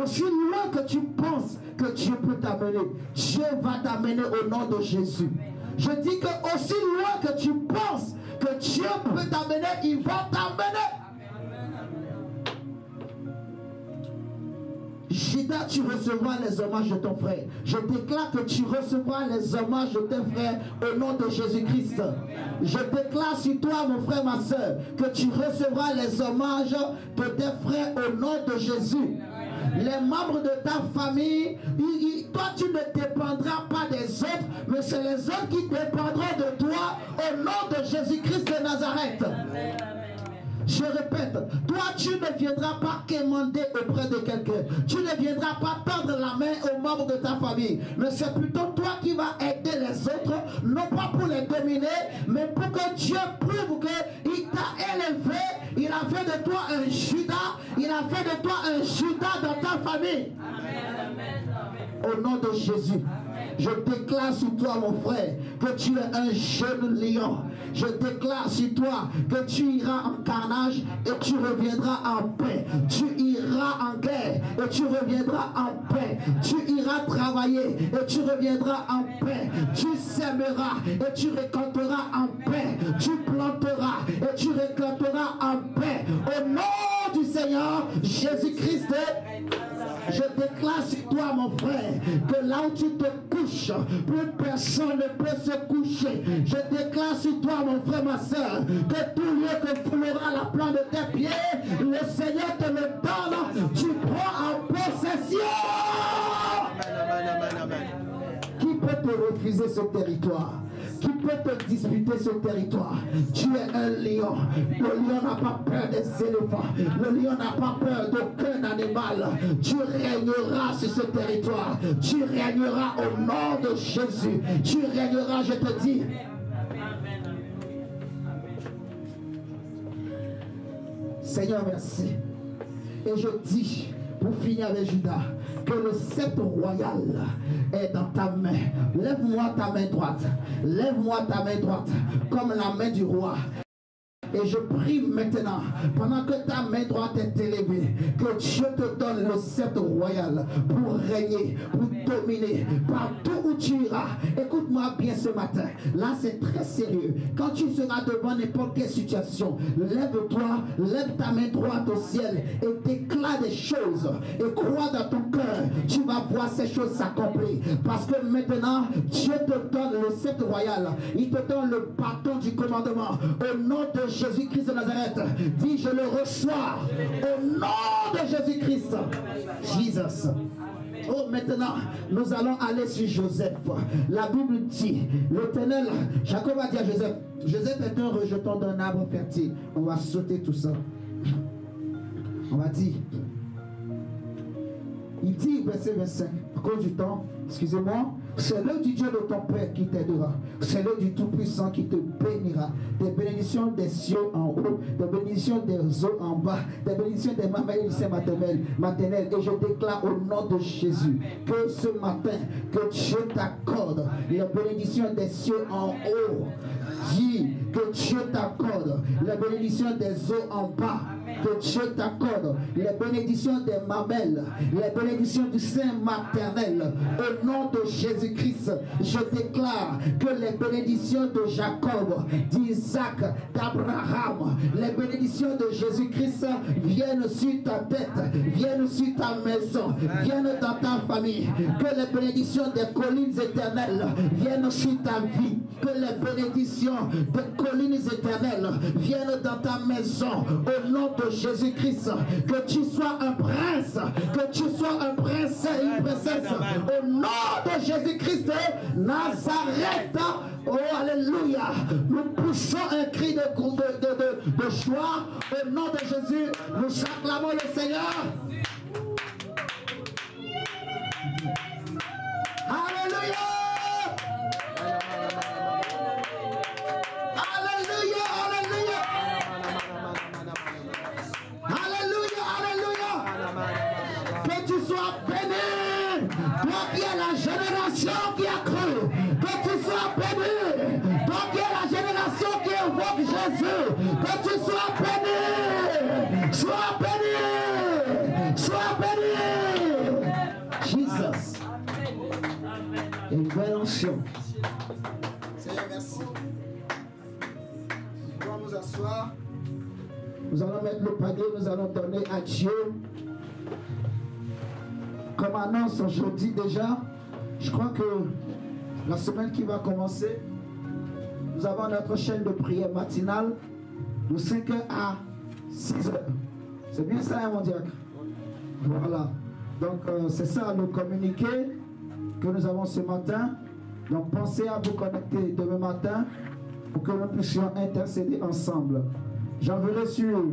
Aussi loin que tu penses que Dieu peut t'amener, Dieu va t'amener au nom de Jésus. Je dis que aussi loin que tu penses que Dieu peut t'amener, il va t'amener. Judas, tu recevras les hommages de ton frère. Je déclare que tu recevras les hommages de tes frères au nom de Jésus-Christ. Je déclare sur toi, mon frère, ma soeur, que tu recevras les hommages de tes frères au nom de Jésus. Les membres de ta famille, toi tu ne dépendras pas des autres, mais c'est les autres qui dépendront de toi au nom de Jésus-Christ de Nazareth. Je répète, toi tu ne viendras pas quémander auprès de quelqu'un. Tu ne viendras pas tendre la main aux membres de ta famille. Mais c'est plutôt toi qui vas aider les autres, non pas pour les dominer, mais pour que Dieu prouve qu'il t'a élevé. Il a fait de toi un Judas. Il a fait de toi un Judas dans ta famille. Au nom de Jésus. Je déclare sur toi, mon frère, que tu es un jeune lion. Je déclare sur toi que tu iras en carnage et tu reviendras en paix. Tu iras en guerre et tu reviendras en paix. Tu iras travailler et tu reviendras en paix. Tu sèmeras et tu récolteras en paix. Tu planteras et tu récolteras en paix. Au nom du Seigneur Jésus-Christ, je déclare sur toi, mon frère, que là où tu te couches, plus personne ne peut se coucher. Je déclare sur toi, mon frère, ma soeur, que tout lieu que foulera la plante de tes pieds, le Seigneur te le donne, tu prends en possession. Amen, amen. Qui peut te refuser ce territoire? Qui peut te disputer ce territoire? Tu es un lion. Le lion n'a pas peur des éléphants. Le lion n'a pas peur d'aucun animal. Tu régneras sur ce territoire. Tu régneras au nom de Jésus. Tu régneras, je te dis. Seigneur, merci. Et je dis, pour finir avec Judas, que le sceptre royal est dans ta main. Lève-moi ta main droite. Lève-moi ta main droite comme la main du roi. Et je prie maintenant, pendant que ta main droite est élevée, que Dieu te donne le sceptre royal pour régner, pour dominer partout où tu iras. Écoute-moi bien ce matin. Là, c'est très sérieux. Quand tu seras devant n'importe quelle situation, lève-toi, lève ta main droite au ciel et déclare des choses. Et crois dans ton cœur, tu vas voir ces choses s'accomplir. Parce que maintenant, Dieu te donne le sceptre royal. Il te donne le bâton du commandement. Au nom de Jésus-Christ de Nazareth, dis, je le reçois. Au nom de Jésus-Christ. Jesus. Oh, maintenant, nous allons aller sur Joseph. La Bible dit, l'Éternel, Jacob a dit à Joseph, Joseph est un rejeton d'un arbre fertile. On va sauter tout ça. On va dire, il dit, verset 25, à cause du temps, excusez-moi, c'est l'œuvre du Dieu de ton Père qui t'aidera. C'est l'œuvre du Tout-Puissant qui te bénira. Des bénédictions des cieux en haut, des bénédictions des eaux en bas, des bénédictions des mamelles et du sein maternel. Et je déclare au nom de Jésus que ce matin, que Dieu t'accorde les bénédictions des cieux en haut. Dis que Dieu t'accorde les bénédictions des eaux en bas. Que Dieu t'accorde les bénédictions des mamelles, les bénédictions du sein maternel. Au nom de Jésus-Christ, je déclare que les bénédictions de Jacob, d'Isaac, d'Abraham, les bénédictions de Jésus-Christ viennent sur ta tête, viennent sur ta maison, viennent dans ta famille. Que les bénédictions des collines éternelles viennent sur ta vie. Que les bénédictions des collines éternelles viennent dans ta maison. Au nom de Jésus-Christ, que tu sois un prince, que tu sois un prince et une princesse. Au nom de Jésus-Christ de Nazareth. Oh, alléluia. Nous poussons un cri de joie. Au nom de Jésus, nous acclamons le Seigneur. Alléluia. Alléluia, alléluia. Alléluia, alléluia. Que tu sois béni. Toi qui es la génération qui a cru. Que tu sois béni. Toi qui es la génération qui invoque Jésus. Que tu sois béni. Sois béni. Sois béni. Jesus. Une belle onction. Seigneur, merci. Nous allons nous asseoir. Nous allons mettre le panier, nous allons donner à Dieu. Comme annonce aujourd'hui déjà, je crois que la semaine qui va commencer, nous avons notre chaîne de prière matinale de 5h à 6h. C'est bien ça, hein, mon diacre? Voilà. Donc, c'est ça le communiqué que nous avons ce matin. Donc, pensez à vous connecter demain matin pour que nous puissions intercéder ensemble. J'enverrai sur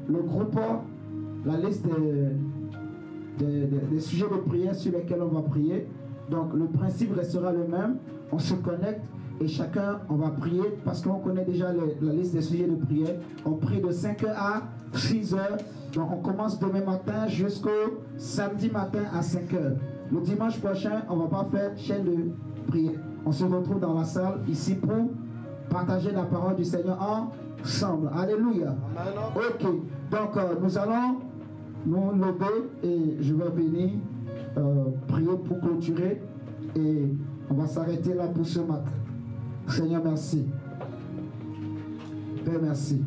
le groupe la liste des sujets de prière sur lesquels on va prier. Donc le principe restera le même. On se connecte et chacun, on va prier parce qu'on connaît déjà la liste des sujets de prière. On prie de 5h à 6h. Donc on commence demain matin jusqu'au samedi matin à 5h. Le dimanche prochain, on ne va pas faire chaîne de prière. On se retrouve dans la salle ici pour partager la parole du Seigneur ensemble. Alléluia. Ok. Donc nous allons nous lever et je vais venir prier pour clôturer et on va s'arrêter là pour ce matin. Seigneur, merci. Père, merci.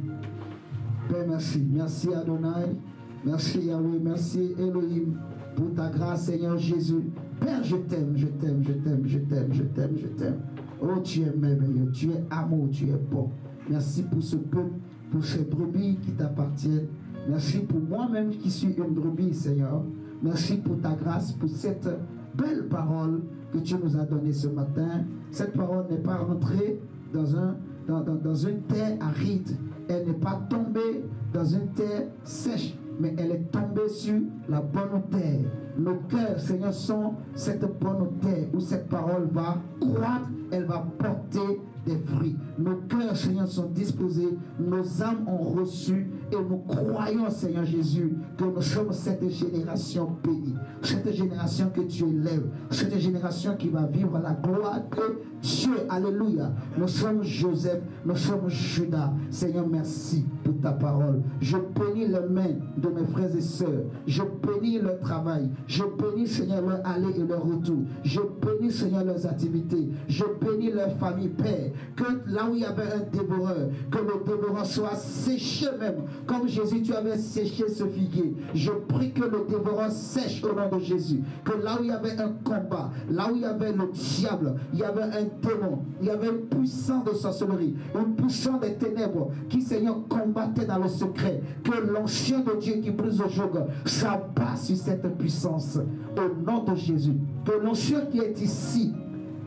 Père, merci. Merci Adonai. Merci Yahweh. Merci Elohim pour ta grâce, Seigneur Jésus. Père, je t'aime, je t'aime, je t'aime, je t'aime, je t'aime, je t'aime. Oh, tu es merveilleux, tu es amour, tu es bon. Merci pour ce peuple, pour ces brebis qui t'appartiennent. Merci pour moi-même qui suis une brebis, Seigneur. Merci pour ta grâce, pour cette belle parole que tu nous as donnée ce matin. Cette parole n'est pas rentrée dans une terre aride. Elle n'est pas tombée dans une terre sèche, mais elle est tombée sur la bonne terre. Nos cœurs, Seigneur, sont cette bonne terre où cette parole va croître, elle va porter des fruits. Nos cœurs, Seigneur, sont disposés, nos âmes ont reçu et nous croyons, Seigneur Jésus, que nous sommes cette génération bénie, cette génération que tu élèves, cette génération qui va vivre la gloire de Dieu. Alléluia. Nous sommes Joseph, nous sommes Judas. Seigneur, merci pour ta parole. Je bénis les mains de mes frères et sœurs. Je bénis leur travail. Je bénis, Seigneur, leur aller et leur retour. Je bénis, Seigneur, leurs activités. Je bénis leur famille, Père. Que là où il y avait un dévoreur, que le dévoreur soit séché même. Comme Jésus, tu avais séché ce figuier. Je prie que le dévoreur sèche au nom de Jésus. Que là où il y avait un combat, là où il y avait le diable, il y avait un démon, il y avait une puissance de sorcellerie, une puissance des ténèbres qui, Seigneur, combattait dans le secret. Que l'ancien de Dieu qui brise le joug s'abat sur cette puissance au nom de Jésus. Que l'ancien qui est ici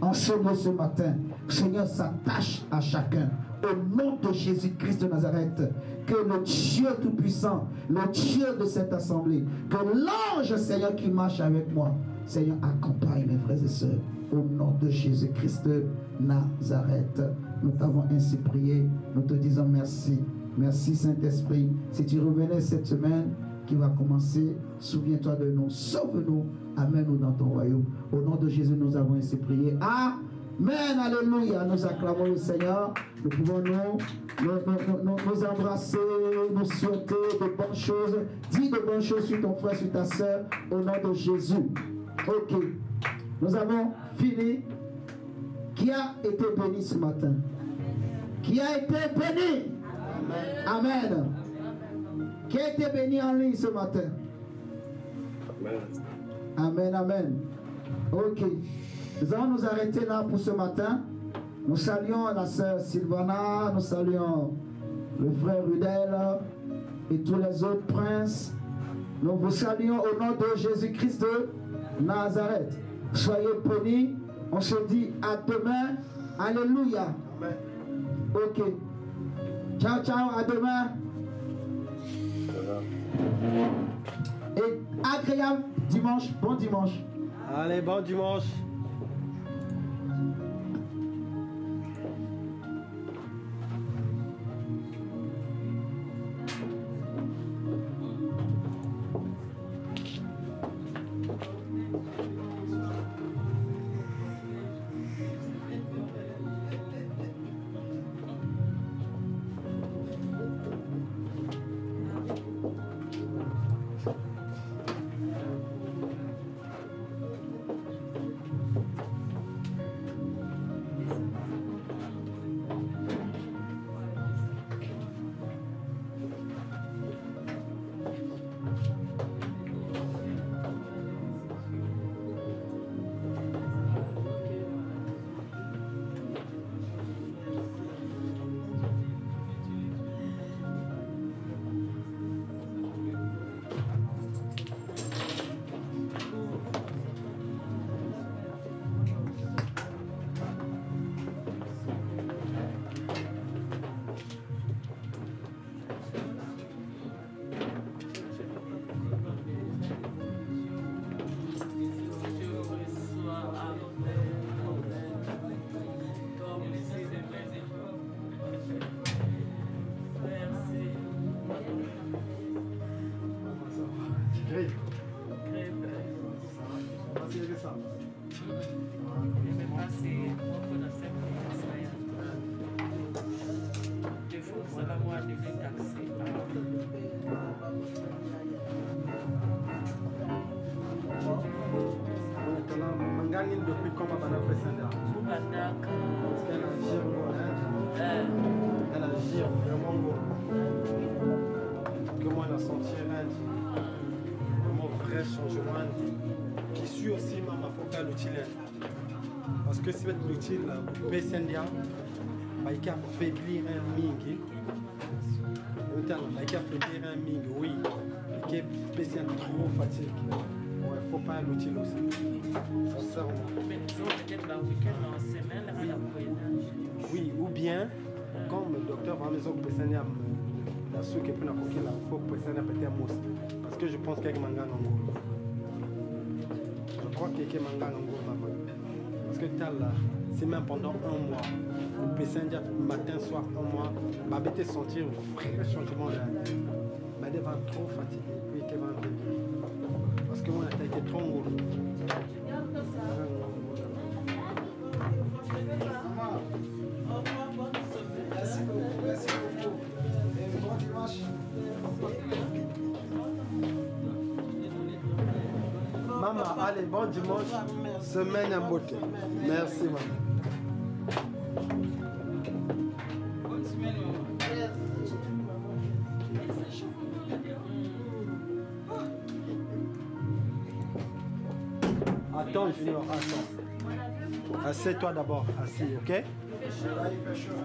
en ce lieu ce matin, Seigneur, s'attache à chacun. Au nom de Jésus-Christ de Nazareth, que le Dieu Tout-Puissant, le Dieu de cette assemblée, que l'ange, Seigneur, qui marche avec moi, Seigneur, accompagne mes frères et sœurs. Au nom de Jésus-Christ de Nazareth, nous t'avons ainsi prié. Nous te disons merci. Merci Saint-Esprit. Si tu revenais cette semaine qui va commencer, souviens-toi de nous. Sauve-nous. Amène-nous dans ton royaume. Au nom de Jésus, nous avons ainsi prié. Amen. Alléluia. Nous acclamons le Seigneur. Nous pouvons nous embrasser, nous souhaiter de bonnes choses. Dis de bonnes choses sur ton frère, sur ta soeur. Au nom de Jésus. Ok. Nous avons fini. Qui a été béni ce matin? Qui a été béni? Amen. Amen. Qui a été béni en ligne ce matin? Amen. Amen, amen. Ok. Nous allons nous arrêter là pour ce matin. Nous saluons la sœur Sylvana, nous saluons le frère Rudel et tous les autres princes. Nous vous saluons au nom de Jésus-Christ de Nazareth. Soyez bénis. On se dit à demain. Alléluia. Amen. Ok. Ciao, ciao. À demain. Et agréable dimanche. Bon dimanche. Allez, bon dimanche. Depuis quand ma madame parce qu'elle agit elle agit vraiment comment elle a senti elle comment vrai changement qui suit aussi ma focal l'outil parce que si vous êtes l'outil PSNDA il a affaiblir un ming il a affaiblir un ming oui qui est spécial trop fatigué. Il ne faut pas l'outil aussi. Sincèrement. Mais disons peut-être le week-end en semaine, là, il y a oui, ou bien, comme le docteur va me dire que la soupe qui est plus la coquille, il faut que peut-être mousse. Parce que je pense qu'il y a manga en gros. Je crois qu'il y a manga en gros. Parce que tu as là, semaine pendant 1 mois. Vous pouvez dire matin, soir, 1 mois. Ma bête sentir un vrai changement là. Ma bête va trop fatiguée. Oui, qu'elle va un peu. Parce que moi, elle a été trop gros. Merci beaucoup, merci beaucoup. Et bon dimanche. Maman, allez, bon dimanche. Semaine en beauté. Merci, maman. Bonne semaine, maman. Attends, Junior, attends. Assieds-toi d'abord, assis, ok? Là, il fait chaud.